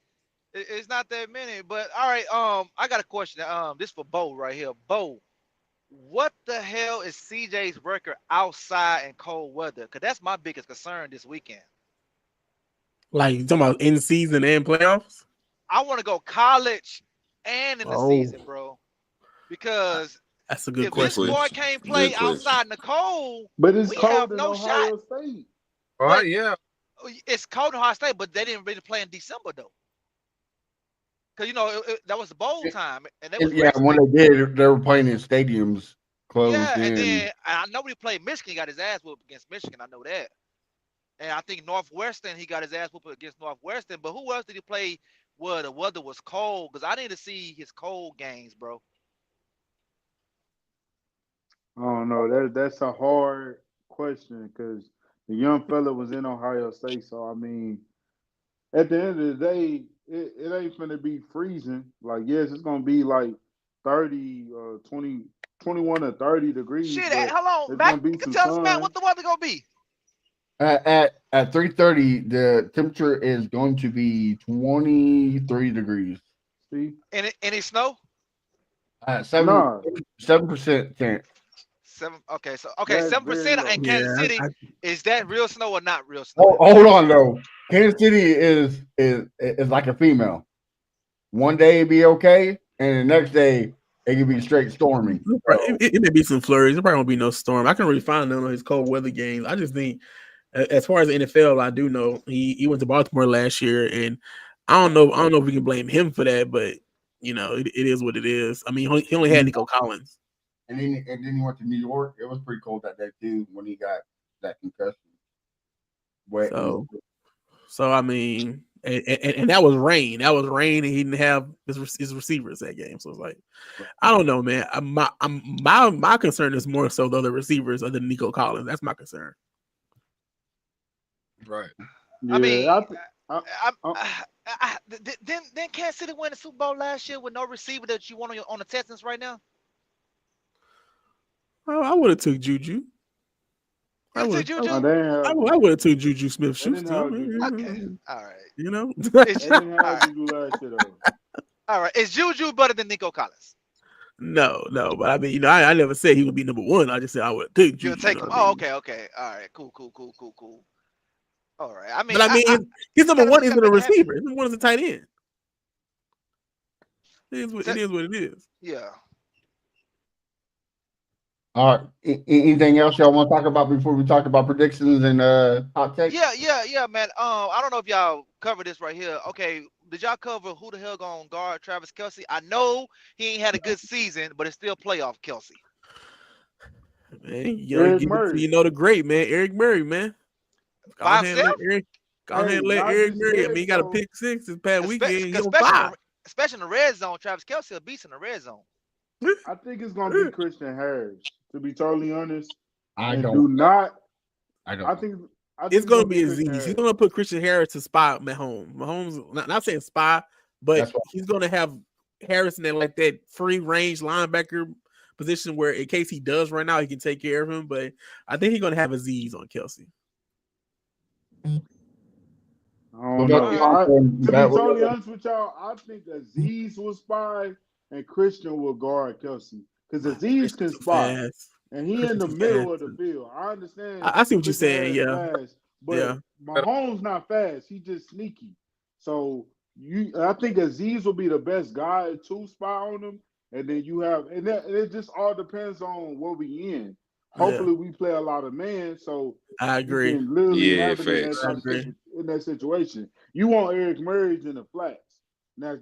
it's not that many. But all right, I got a question. This for Bo right here. Bo, what the hell is CJ's record outside in cold weather? Cause that's my biggest concern this weekend. Like you talking about in season and playoffs? I want to go college and in the Oh, season, bro. Because that's a good if Good this question. boy question. can't play Good question. outside in the cold, But it's we have cold in no shot. Ohio State. All But right, yeah. it's cold in Ohio State, but they didn't really play in December though. Cause that was the bowl time, and they was Yeah, when resting. they did, they were playing in stadiums closed Yeah, and in. then I know he played Michigan, got his ass whooped against Michigan. I know that. And I think Northwestern, he got his ass whooped against Northwestern. But who else did he play where the weather was cold? Because I need to see his cold games, bro. I don't know. That's a hard. question because the young fella was in Ohio State. So I mean, at the end of the day, it ain't gonna be freezing. Like, yes, it's gonna be like 30, 20, 21 or 30 degrees, Shit, but hold on, there's Mac. gonna be You can some tell us, Matt, what sun. the weather gonna be. At 3:30, the temperature is going to be 23 degrees. See, Any snow? At nah, 7% chance. Okay, that's very 7% in low. Kansas Yeah, City. Is that real snow or not real snow? Oh, hold on though. Kansas City is like a female. One day it be okay, and the next day it can be straight storming. So it may be some flurries. There probably won't be no storm. I can really find none on his cold weather games. I just think, as far as the NFL, I do know he went to Baltimore last year, and I don't know if we can blame him for that, but it is what it is. I mean, he only had Nico Collins, and then he went to New York. It was pretty cold that day too when he got that concussion. Wet and so I mean, and that was rain. That was rain, and he didn't have his receivers that game. So it's like, I don't know, man. My concern is more so the other receivers other than Nico Collins. That's my concern. Right. I mean, Yeah, I, I, then Kansas City win the Super Bowl last year with no receiver that you want on the Texans right now. Oh, I would have took Juju. I You took would Juju. they I would have took Juju Smith didn't Schuster. have Juju. Okay, all right. You know, They Is didn't all have right, Juju last year though. all right. Is Juju better than Nico Collins? no, but I mean, I never said he would be number one. I just said I would take You'll Juju. You take know him. what I Oh, mean? okay. All right, cool. All right. I mean, But I mean, his number gotta one isn't a make it happen. receiver. His number one is a tight end. It is what it is. Yeah. all right. Anything else y'all want to talk about before we talk about predictions and hot takes? Yeah, man. I don't know if y'all cover this right here. Okay, did y'all cover who the hell gonna guard Travis Kelsey? I know he ain't had a good season, but it's still playoff Kelsey. Man, Eric give it to Murray. the great man, Eric Murray, man. Go By ahead and himself? Hey, let not Eric just Murray. I mean, that he got a though. pick six this past weekend. He on Especially fire. especially in the red zone. Travis Kelsey a beast in the red zone. I think it's gonna be Christian Harris, to be totally honest. I And don't. do not. I don't. I know. think. I think It's it's gonna gonna be be Christian Aziz. He's Harris. gonna put Christian Harris to spy Mahomes. Mahomes, not saying spy, but That's what. he's gonna have Harris in that free range linebacker position where in case he does run out, he can take care of him. But I think he's gonna have Aziz on Kelsey. I What don't about know. you, To be What totally about- honest with y'all, I think Aziz will spy and Christian will guard Kelsey because Aziz can Christian's too spy fast. and he in Christian's the too middle of the fast. field. I understand I see what you're Christian saying. Harris Yeah, fast, yeah. but Mahomes not fast. He just sneaky. So I think Aziz will be the best guy to spy on him, and then you have, and it just all depends on what we in. Yeah, Hopefully, we play a lot of men, so I you agree. can literally Yeah, have it in facts. I agree. in that situation. You want Eric Murray's in the flats. Now,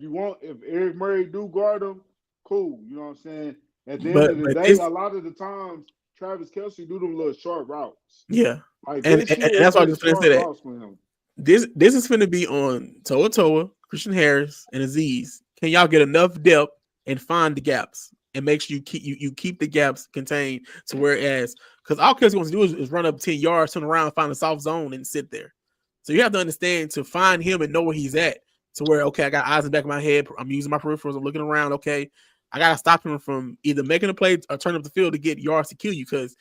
if Eric Murray do guard him, cool. You know what I'm saying? At the end But of the day, this, a lot of the times Travis Kelsey do them little short routes. yeah, Like and this year, it's that's why I been just gonna say short that routes for him. this is gonna be on Toa, Christian Harris, and Aziz. Can y'all get enough depth and find the gaps and make sure you keep the gaps contained to whereas because all Kelsey wants to do is run up 10 yards, turn around, find a soft zone, and sit there. So you have to understand to find him and know where he's at to where okay, I got eyes in the back of my head. I'm using my peripherals. I'm looking around. Okay, I gotta stop him from either making a play or turn up the field to get yards to kill you because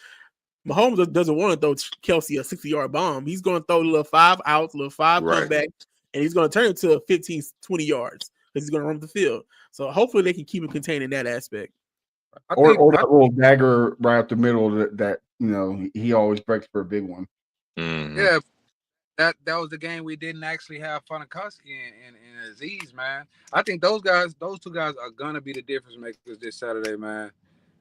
Mahomes doesn't want to throw Kelsey a 60-yard bomb. He's going to throw a little 5 outs, a little 5 Right. comeback, and he's going to turn it to 15, 20 yards because he's going to run the field. So hopefully they can keep him contained in that aspect. or that little dagger right up the middle that he always breaks for a big one. Mhm. Yeah, that was the game we didn't actually have Funakowski and Aziz, man. I think those two guys are gonna be the difference makers this Saturday, man.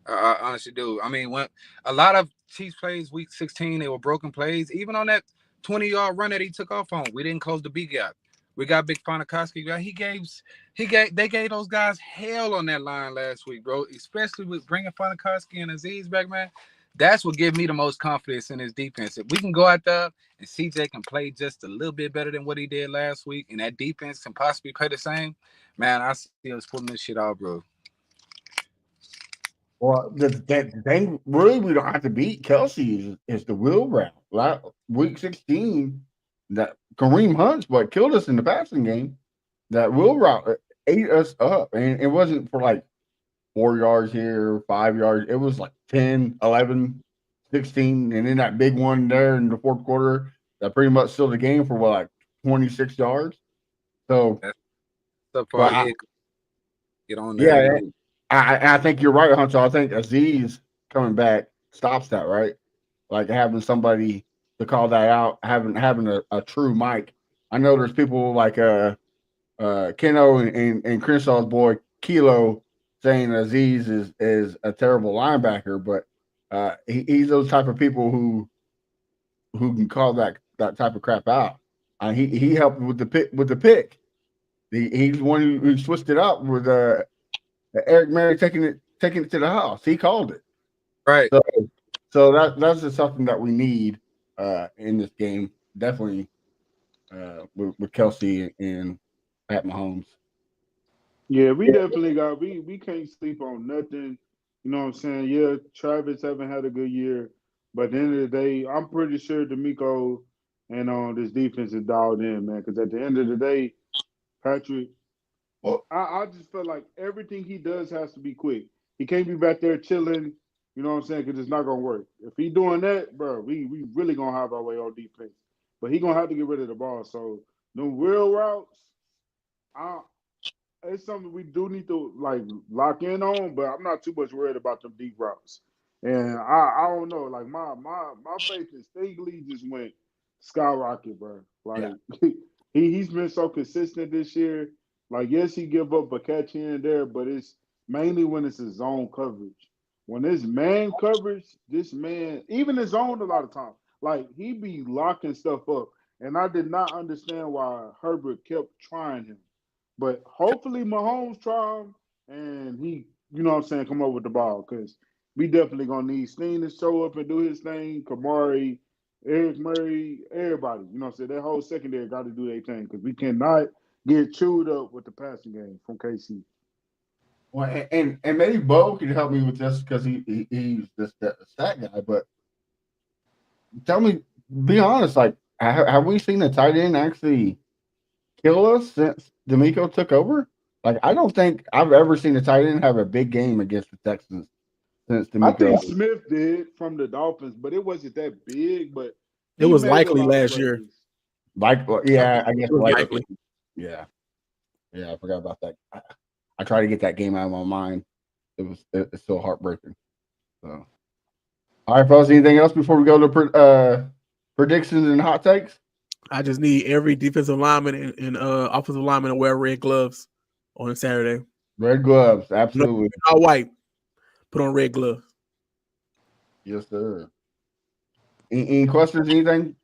I honestly do. I mean, when a lot of Chiefs plays week 16, they were broken plays. Even on that 20-yard run that he took off on, we didn't close the B gap. We got Big Funakowski. They gave those guys hell on that line last week, bro. Especially with bringing Funakowski and Aziz back, man. That's what gives me the most confidence in his defense. If we can go out there and CJ can play just a little bit better than what he did last week, and that defense can possibly play the same, man, I see us pulling this shit out, bro. Well, the thing really we don't have to beat Kelsey is the wheel route. Week 16, that Kareem Hunt's what killed us in the passing game. That wheel route ate us up, and it wasn't for like 4 yards here, 5 yards. It was like 10, 11, 16, and then that big one there in the fourth quarter that pretty much sealed the game for what, like 26 yards. So, That's so far but ahead. Get on there. yeah, I think you're right, Hunter. I think Aziz coming back stops that, right? Like having somebody to call that out, having a true mic. I know there's people like Keno and Crenshaw's boy Kilo saying Aziz is a terrible linebacker, but he's those type of people who can call that type of crap out. He helped with the pick. He's the one who switched it up with Eric Murray taking it to the house. He called it. Right. So that's just something that we need in this game. Definitely with Kelsey and Pat Mahomes. Yeah, we definitely got we can't sleep on nothing. You know what I'm saying? Yeah, Travis haven't had a good year, but at the end of the day, I'm pretty sure D'Amico and this defense is dialed in, man. Because at the end of the day, Patrick, Well, I just feel like everything he does has to be quick. He can't be back there chilling. You know what I'm saying? Because it's not gonna work. If he doing that, bro, we really gonna have our way on defense. But he gonna have to get rid of the ball. So the real routes, I it's something we do need to like lock in on, but I'm not too much worried about them deep routes. And I don't know, like my faith in Stingley just went skyrocket, bro. yeah, Like he's been so consistent this year. Like yes, he give up a catch here and there, but it's mainly when it's his zone coverage. When it's man coverage, this man even his zone a lot of times, like he be locking stuff up. And I did not understand why Herbert kept trying him. But hopefully Mahomes try him and he, you know what I'm saying, come up with the ball because we definitely gonna need Steen to show up and do his thing. Kamari, Eric Murray, everybody. You know what I'm saying? That whole secondary got to do their thing because we cannot get chewed up with the passing game from KC. well, and maybe Bo can help me with this because he's this that stat guy. But tell me, be honest, like have we seen a tight end actually kill us since D'Amico took over? Like I don't think I've ever seen a tight end have a big game against the Texans since I D'Amico. think Smith did from the Dolphins, but it wasn't that big. But It he was made a likely lot of last year. plays. Like, yeah, I guess It was like, likely. yeah, I forgot about that. I try to get that game out of my mind. It's so heartbreaking. So, all right, fellas. Anything else before we go to predictions and hot takes? I just need every defensive lineman and offensive lineman to wear red gloves on Saturday. Red gloves, No, absolutely. not white. Put on red gloves. Yes, sir. Any questions? Anything?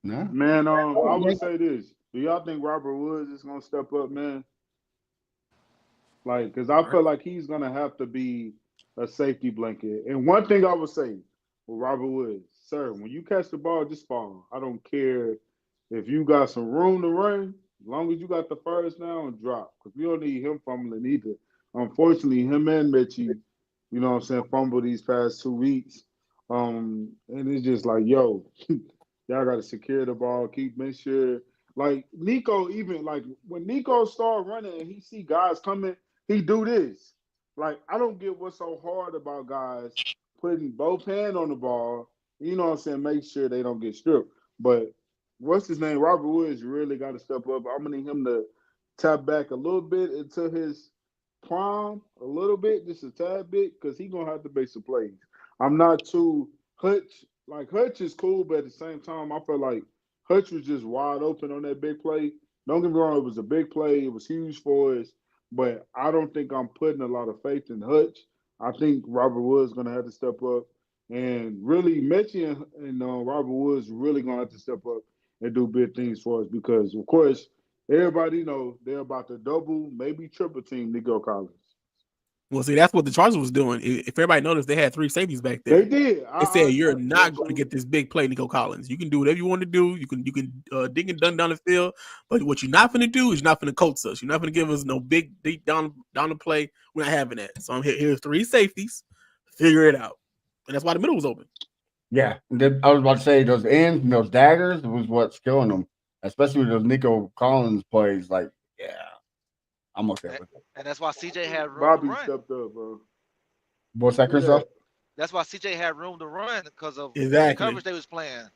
No. Man, I would say this. Do y'all think Robert Woods is gonna step up, man? Like, because I feel like he's gonna have to be a safety blanket. And one thing I would say with Robert Woods, sir, when you catch the ball, just fall. I don't care if you got some room to run, as long as you got the first down and drop. Because we don't need him fumbling either. Unfortunately, him and Mitchie, you know what I'm saying, fumbled these past 2 weeks. And it's just like, yo, y'all got to secure the ball, make sure. Like Nico, even like when Nico start running and he see guys coming, he do this. Like I don't get what's so hard about guys putting both hands on the ball. You know what I'm saying? Make sure they don't get stripped. But what's his name? Robert Woods really got to step up. I'm gonna need him to tap back a little bit into his prime, a little bit, just a tad bit, because he gonna have to make some plays. I'm not too Hutch. Like Hutch is cool, but at the same time, I feel like Hutch was just wide open on that big play. Don't get me wrong, it was a big play. It was huge for us, but I don't think I'm putting a lot of faith in Hutch. I think Robert Woods going to have to step up. And really, Mechie and Robert Woods really going to have to step up and do big things for us because, of course, everybody know they're about to double, maybe triple team Nico Collins. Well, see, that's what the Chargers was doing. If everybody noticed, they had 3 safeties back there. They did. They said you're not going to get this big play, Nico Collins. You can do whatever you want to do. You can dig and dunk down the field, but what you're not going to do is you're not going to coach us. You're not going to give us no big deep down the play. We're not having that. So here's 3 safeties. Figure it out, and that's why the middle was open. Yeah, I was about to say those ends and those daggers was what's killing them, especially with those Nico Collins plays. Like, yeah, I'm okay with it. And that's why CJ had room Bobby to run. stepped up, bro. What's that, Chris? That's why CJ had room to run because of Exactly. the coverage they was playing.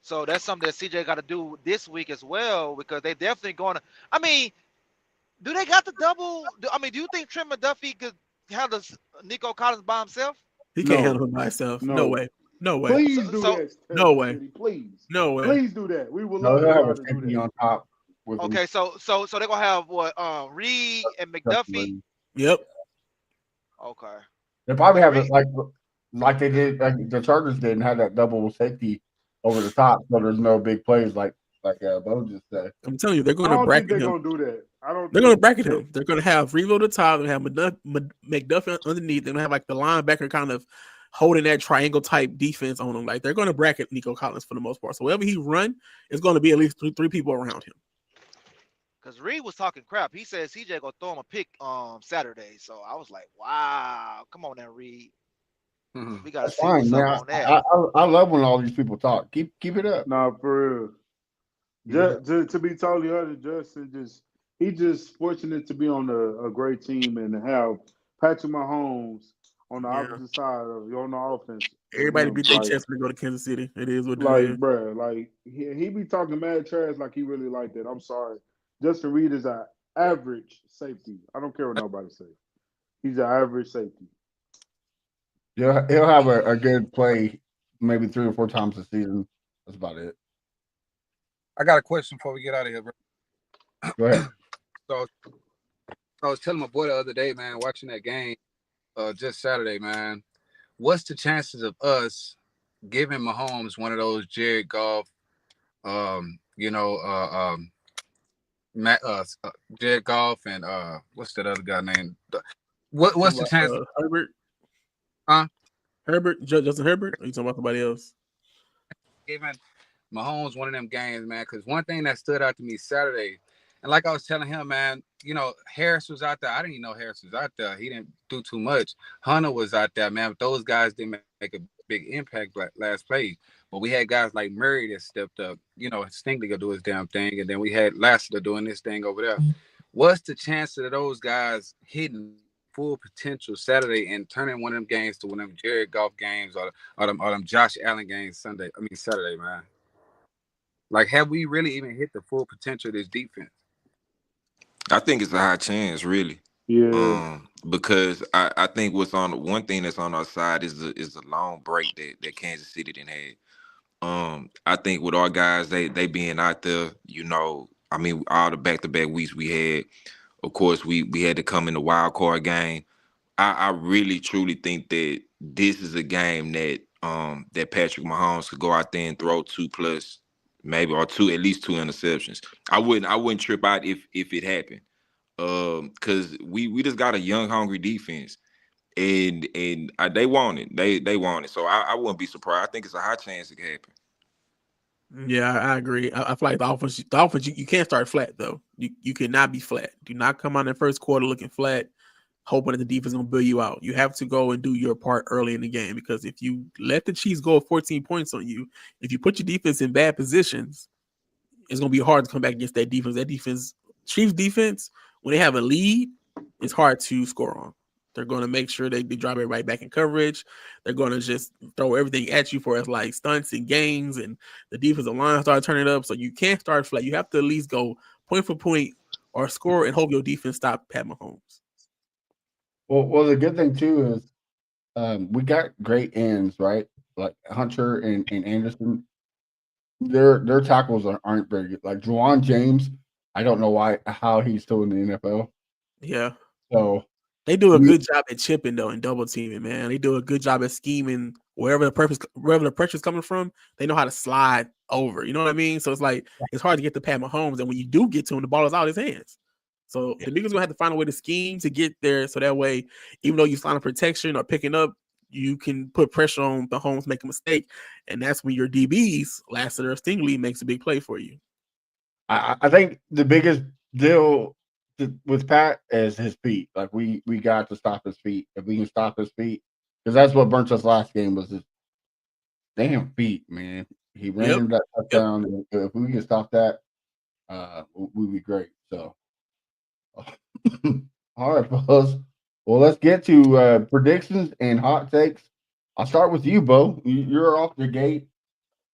So that's something that CJ got to do this week as well because they definitely going to. I mean, do they got the double? I mean, do you think Trent McDuffie could handle Nico Collins by himself? He can't handle him by himself. No way. No way. Please do that. No way. Please. No way. Please do that. We will No, love they'll have a to do safety that. on top. Okay, so they're gonna have what? Reed and McDuffie. Yep. Okay. They probably have it like they did, like the Chargers did, and had that double safety over the top, so there's no big plays like Bo just said. I'm telling you, they're going I to don't think bracket they're him. gonna do that. They're going to bracket him. They're going to have Revo at the top. They're going to have McDuffie underneath. They're going to have like the linebacker kind of holding that triangle type defense on him. Like they're going to bracket Nico Collins for the most part. So wherever he run, it's going to be at least three people around him. Because Reed was talking crap. He said CJ gonna throw him a pick Saturday. So I was like, wow, come on now, Reed. We gotta see what's up on that. I love when all these people talk. Keep it up. Nah, for real. To be totally honest, Justin he's just fortunate to be on a great team and to have Patrick Mahomes on the opposite side on the offense. Everybody beat their chest when they go to Kansas City. It is what it is. Bro, like he be talking mad trash like he really like that. I'm sorry. Justin Reed is an average safety. I don't care what nobody says. He's an average safety. Yeah, he'll have a good play maybe 3 or 4 times a season. That's about it. I got a question before we get out of here, bro. Go ahead. So I was telling my boy the other day, man, watching that game just Saturday, man. What's the chances of us giving Mahomes one of those Jared Goff, Jared Goff and what's that other guy named? What's the chance? Herbert? Huh? Herbert? Justin Herbert? Or are you talking about somebody else? Giving Mahomes one of them games, man, because one thing that stood out to me Saturday, and like I was telling him, man, Harris was out there. I didn't even know Harris was out there. He didn't do too much. Hunter was out there, man. But those guys didn't make a big impact last play. But we had guys like Murray that stepped up, Stingley go do his damn thing. And then we had Lassiter doing this thing over there. What's the chance of those guys hitting full potential Saturday and turning one of them games to one of them Jared Goff games or them Josh Allen games Saturday, man? Like, have we really even hit the full potential of this defense? I think it's a high chance, really. Yeah. Because I think one thing that's on our side is the long break that Kansas City didn't have. I think with our guys, they being out there, all the back-to-back weeks we had, of course, we had to come in the wild card game. I really, truly think that this is a game that that Patrick Mahomes could go out there and throw 2+ maybe or at least 2 interceptions. I wouldn't trip out if it happened. Because we just got a young, hungry defense, and they want it. They want it. So I wouldn't be surprised. I think it's a high chance it can happen. Yeah, I agree. I feel like the offense, you can't start flat though. You cannot be flat. Do not come out in the first quarter looking flat, hoping that the defense is gonna bail you out. You have to go and do your part early in the game because if you let the Chiefs go 14 points on you, if you put your defense in bad positions, it's gonna be hard to come back against that defense. That defense, Chiefs defense, when they have a lead, it's hard to score on. They're going to make sure they drop everybody back in coverage. They're going to just throw everything at you for as like stunts and games, and the defensive line start turning up. So you can't start flat. You have to at least go point for point or score and hope your defense stop Pat Mahomes. Well, the good thing too is we got great ends, right? Like Hunter and Anderson. Their tackles aren't very good. Like Juwan James, I don't know how he's still in the NFL. Yeah. So they do a good job at chipping though and double teaming, man. They do a good job at scheming wherever the pressure's coming from. They know how to slide over. You know what I mean? So it's like it's hard to get to Pat Mahomes, and when you do get to him, the ball is out of his hands. So the Eagles gonna have to find a way to scheme to get there, so that way, even though you sign a protection or picking up, you can put pressure on the Mahomes make a mistake, and that's when your DBs, Lassiter or Stingley, makes a big play for you. I think the biggest deal with Pat is his feet. Like we got to stop his feet. If we can stop his feet, because that's what burnt us last game was his damn feet, man. He ran him that touchdown. If we can stop that, we'd be great. So, all right, fellas. Well, let's get to predictions and hot takes. I'll start with you, Bo. You're off the gate.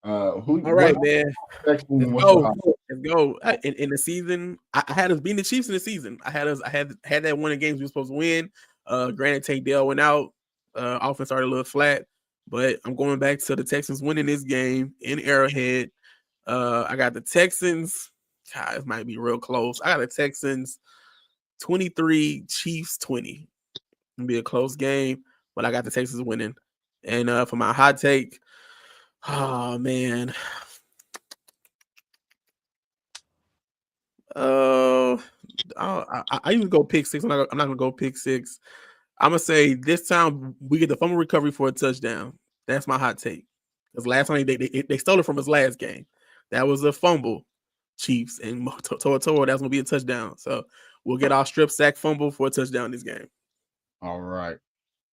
All right, man. Let's go. Let's go. In the season, I had us beating the Chiefs in the season. I had that one of the games we were supposed to win. Granted, Tank Dell went out. Offense started a little flat, but I'm going back to the Texans winning this game in Arrowhead. I got the Texans. God, this might be real close. I got the Texans 23, Chiefs 20. It'll be a close game, but I got the Texans winning. And for my hot take, oh man. I even go pick six. I'm not gonna go pick six. I'm gonna say this time we get the fumble recovery for a touchdown. That's my hot take. Because last time they stole it from us last game. That was a fumble, Chiefs, and Toro that's gonna be a touchdown. So we'll get our strip sack fumble for a touchdown this game. All right.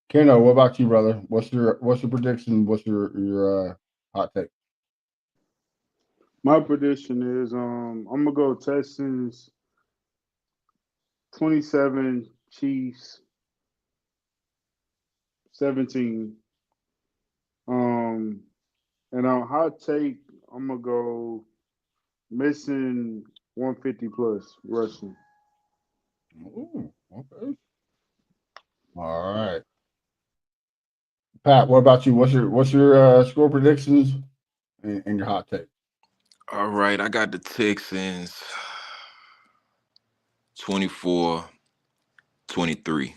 Keno, what about you, brother? What's your prediction? What's your hot take? My prediction is I'm gonna go Texans 27, Chiefs 17. And on hot take, I'm gonna go missing 150 plus rushing. Ooh, okay. All right. Pat, what about you? What's your score predictions and your hot take? All right, I got the Texans 24-23.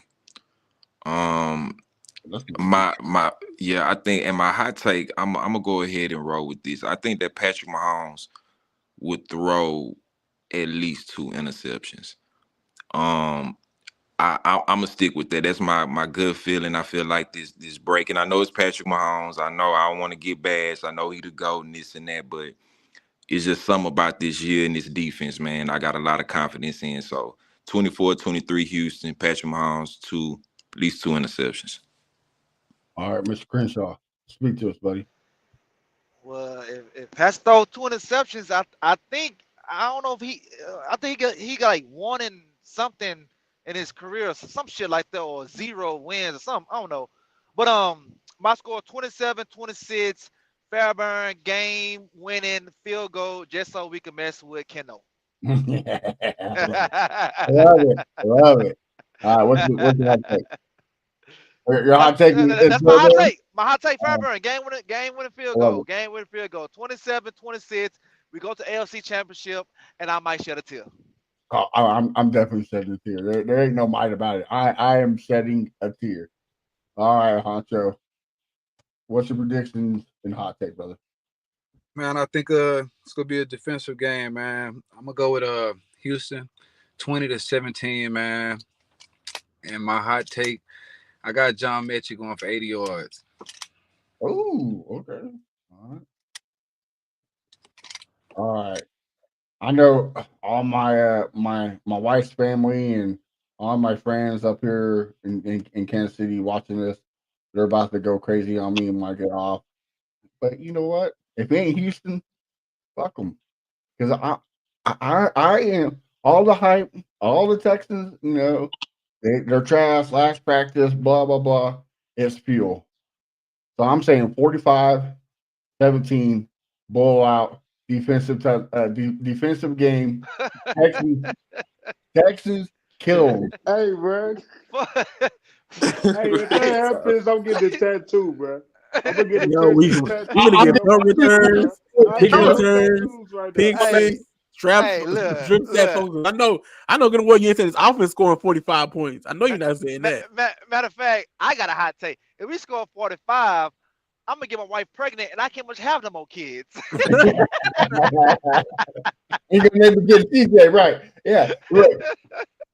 I think, and my hot take, I'm gonna go ahead and roll with this. I think that Patrick Mahomes would throw at least 2 interceptions. I'm gonna stick with that. That's my good feeling. I feel like this break, and I know it's Patrick Mahomes. I know I don't want to get bashed. I know he the GOAT and this and that, but it's just something about this year and this defense, man. I got a lot of confidence in. So 24-23 Houston, Patrick Mahomes, at least 2 interceptions. All right, Mr. Crenshaw, speak to us, buddy. Well, if Pat's throw 2 interceptions, I think I don't know if I think he got like 1 and something in his career, or some shit like that, or 0 wins or something. I don't know. But my score 27-26, Fairburn game winning field goal, just so we can mess with Keno. Love it. All right, what's your hot take? Your hot take. That's my hot take. My hot take, Fairburn game winning field goal. Game winning field goal. 27-26. We go to AFC Championship, and I might shed a tear. Oh, I'm definitely shedding a tear. There ain't no might about it. I am shedding a tear. All right, Honcho. What's your predictions and hot take, brother? Man, I think it's gonna be a defensive game, man. I'm gonna go with Houston, 20-17, man. And my hot take, I got John Mechie going for 80 yards. Oh, okay. All right. I know all my my wife's family and all my friends up here in Kansas City watching this. They're about to go crazy on me when I get off. But you know what? If it ain't Houston, fuck them. Because I am all the hype, all the Texans. You know, they're trash. Last practice, blah blah blah. It's fuel. So I'm saying 45-17 blowout. Defensive game. Texans kill. Hey, bro. Hey, if that happens, I'm getting a tattoo, bro. I'm gonna get a tattoo. We're gonna get punt returns, kick returns, pick six, strip that focus. I know. Gonna work. You said this offense scoring 45 points. I know you're not saying that. Matter of fact, I got a hot take. If we score 45. I'm gonna get my wife pregnant, and I can't much have no more kids. You're gonna never get TJ right. Yeah, look.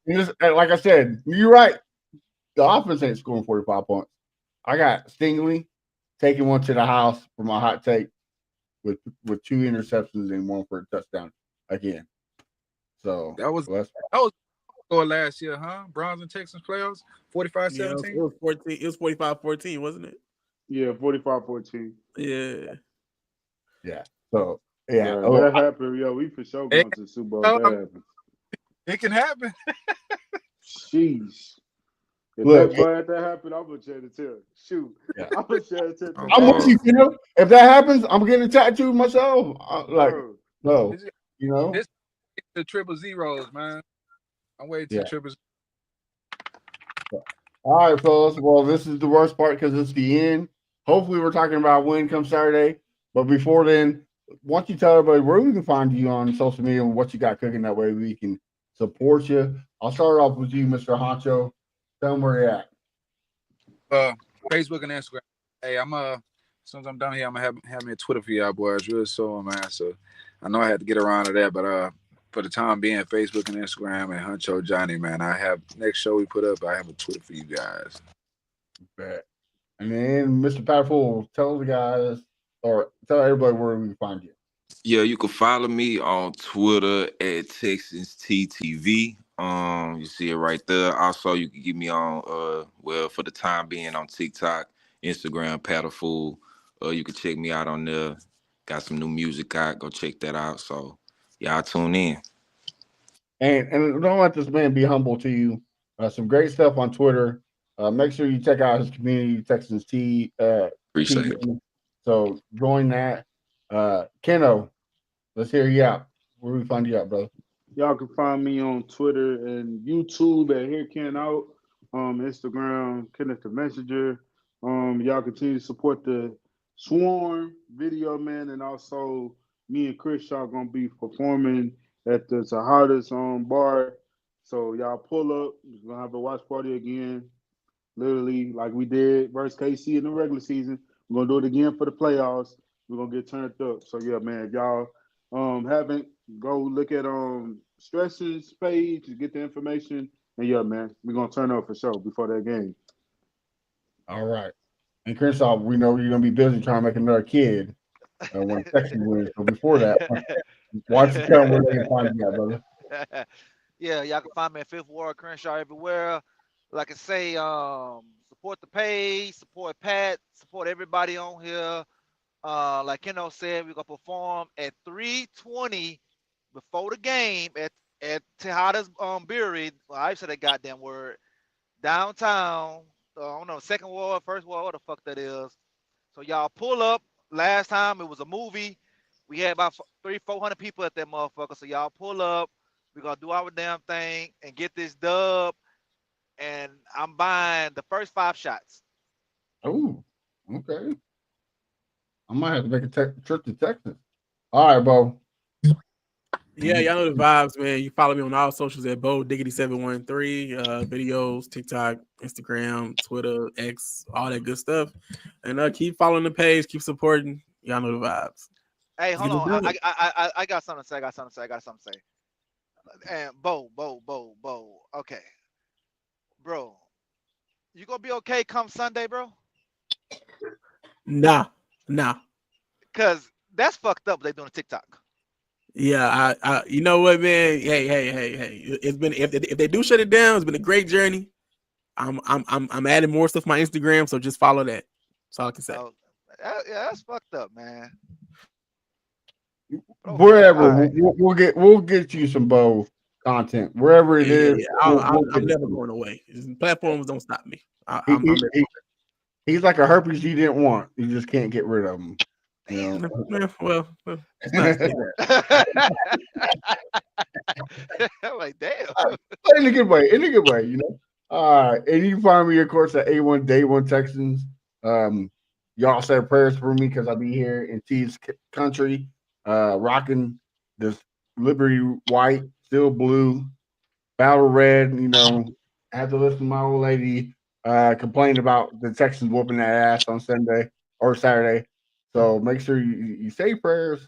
like I said, you're right. The offense ain't scoring 45 points. I got Stingley taking one to the house for my hot take with 2 interceptions and 1 for a touchdown again. So that was score last year, huh? Browns and Texans playoffs, 45-17. Yeah, it was 14. It was 45-14, wasn't it? Yeah, 45-14. Yeah. Yeah. So yeah. That happened. Yeah, we for sure going to the Super Bowl. If that happened. It can happen. Jeez. If Look, that happened, I'm gonna shed a tear. Shoot, Yeah. I'm gonna shed a tear. I'm with you, Keno. If that happens, I'm getting a tattoo myself. Bro. No, you know. This the triple zeros, man. I'm waiting to triple. All right, fellas. Well, this is the worst part because it's the end. Hopefully, we're talking about win come Saturday. But before then, why don't you tell everybody where we can find you on social media and what you got cooking? That way we can support you. I'll start off with you, Mr. Honcho. Tell them where you're at. Facebook and Instagram. Hey, as soon as I'm done here, I'm gonna have me a Twitter for y'all boys. Really so, man. So I know I had to get around to that, but for the time being, Facebook and Instagram and Huncho Johnny, man. I have next show we put up. I have a Twitter for you guys. Bet. And then Mr. Powerful, tell the guys or tell everybody where we can find you. Yeah, you can follow me on Twitter at Texans TTV. You see it right there. Also, you can get me on for the time being on TikTok, Instagram, Paddlefool. You can check me out on there. Got some new music out. Go check that out. So y'all tune in. And don't let this man be humble to you. Some great stuff on Twitter. Make sure you check out his community, Texans T. Appreciate it. So join that. Keno, let's hear you out. Where we find you out, brother? Y'all can find me on Twitter and YouTube at Here Ken Out. Instagram, Kenneth the Messenger. Y'all continue to support the Swarm video, man, and also me and Chris are gonna be performing at the Tahada's bar. So y'all pull up. We're gonna have a watch party again. Literally, like we did versus KC in the regular season. We're gonna do it again for the playoffs. We're gonna get turned up. So yeah, man, if y'all haven't, go look at Stresses page to get the information. And yeah, man, we're gonna turn up for sure before that game. All right. And Crenshaw, we know you're gonna be busy trying to make another kid when Texas wins. So before that, why don't you tell them where they can find you at, brother? Yeah, y'all can find me at Fifth Ward Crenshaw everywhere. Like I say, support the page, support Pat, support everybody on here. Like Keno said, we're gonna perform at 3:20 before the game at Tejada's Brewery. Well, I said that goddamn word. Downtown. I don't know, second ward, first ward, what the fuck that is. So y'all pull up. Last time it was a movie. We had about 300-400 people at that motherfucker. So y'all pull up. We're gonna do our damn thing and get this dub. And I'm buying the first 5 shots. Oh, okay. I might have to make a trip to Texas. All right, Bo. Yeah, y'all know the vibes, man. You follow me on all socials at Bo Diggity 713, videos, TikTok, Instagram, Twitter, X, all that good stuff. And keep following the page, keep supporting. Y'all know the vibes. Hey, hold on. I got something to say. I got something to say. And Bo. Okay. Bro, you gonna be okay come Sunday, bro? Nah. Cause that's fucked up. They doing a TikTok. Yeah, I you know what, man? Hey. It's been if they do shut it down, it's been a great journey. I'm adding more stuff to my Instagram, so just follow that. That's all I can say. Oh, yeah, that's fucked up, man. Wherever we'll get you some Bo content wherever it is. Yeah. I'm never going away. Platforms don't stop me. He's like a herpes you didn't want. You just can't get rid of him. You know? Well, it's not that. I'm like, damn. In a good way, you know. All right, and you can find me, of course, at A1 Day One Texans. Y'all say prayers for me because I'll be here in T's country, rocking this Liberty white, still blue, battle red. You know, I have to listen to my old lady complain about the Texans whooping that ass on Sunday or Saturday. So make sure you say prayers,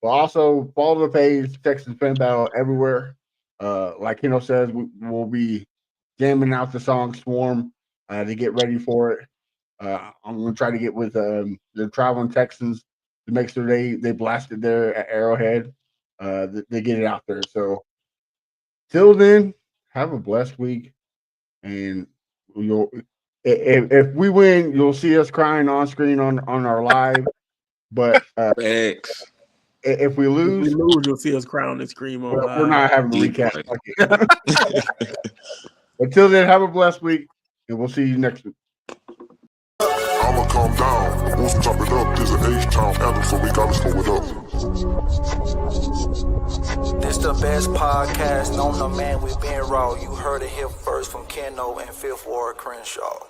but also follow the page, Texans Fan Battle everywhere. Like Keno says, we'll be jamming out the song "Swarm" to get ready for it. I'm gonna try to get with the traveling Texans to make sure they blast it there at Arrowhead. They get it out there. So till then, have a blessed week, and you'll if we win, you'll see us crying on screen on our live. But X. if we If we lose, lose, you'll see us crown and scream on live. we're not having a Deep recap. right. Fuck it. Until then, have a blessed week, and we'll see you next week. I'ma calm down. Once we chop it up, there's an H-Town anthem, so we gotta slow it up. This the best podcast known to man. We been raw. You heard it here first from Keno and Fifth Ward Crenshaw.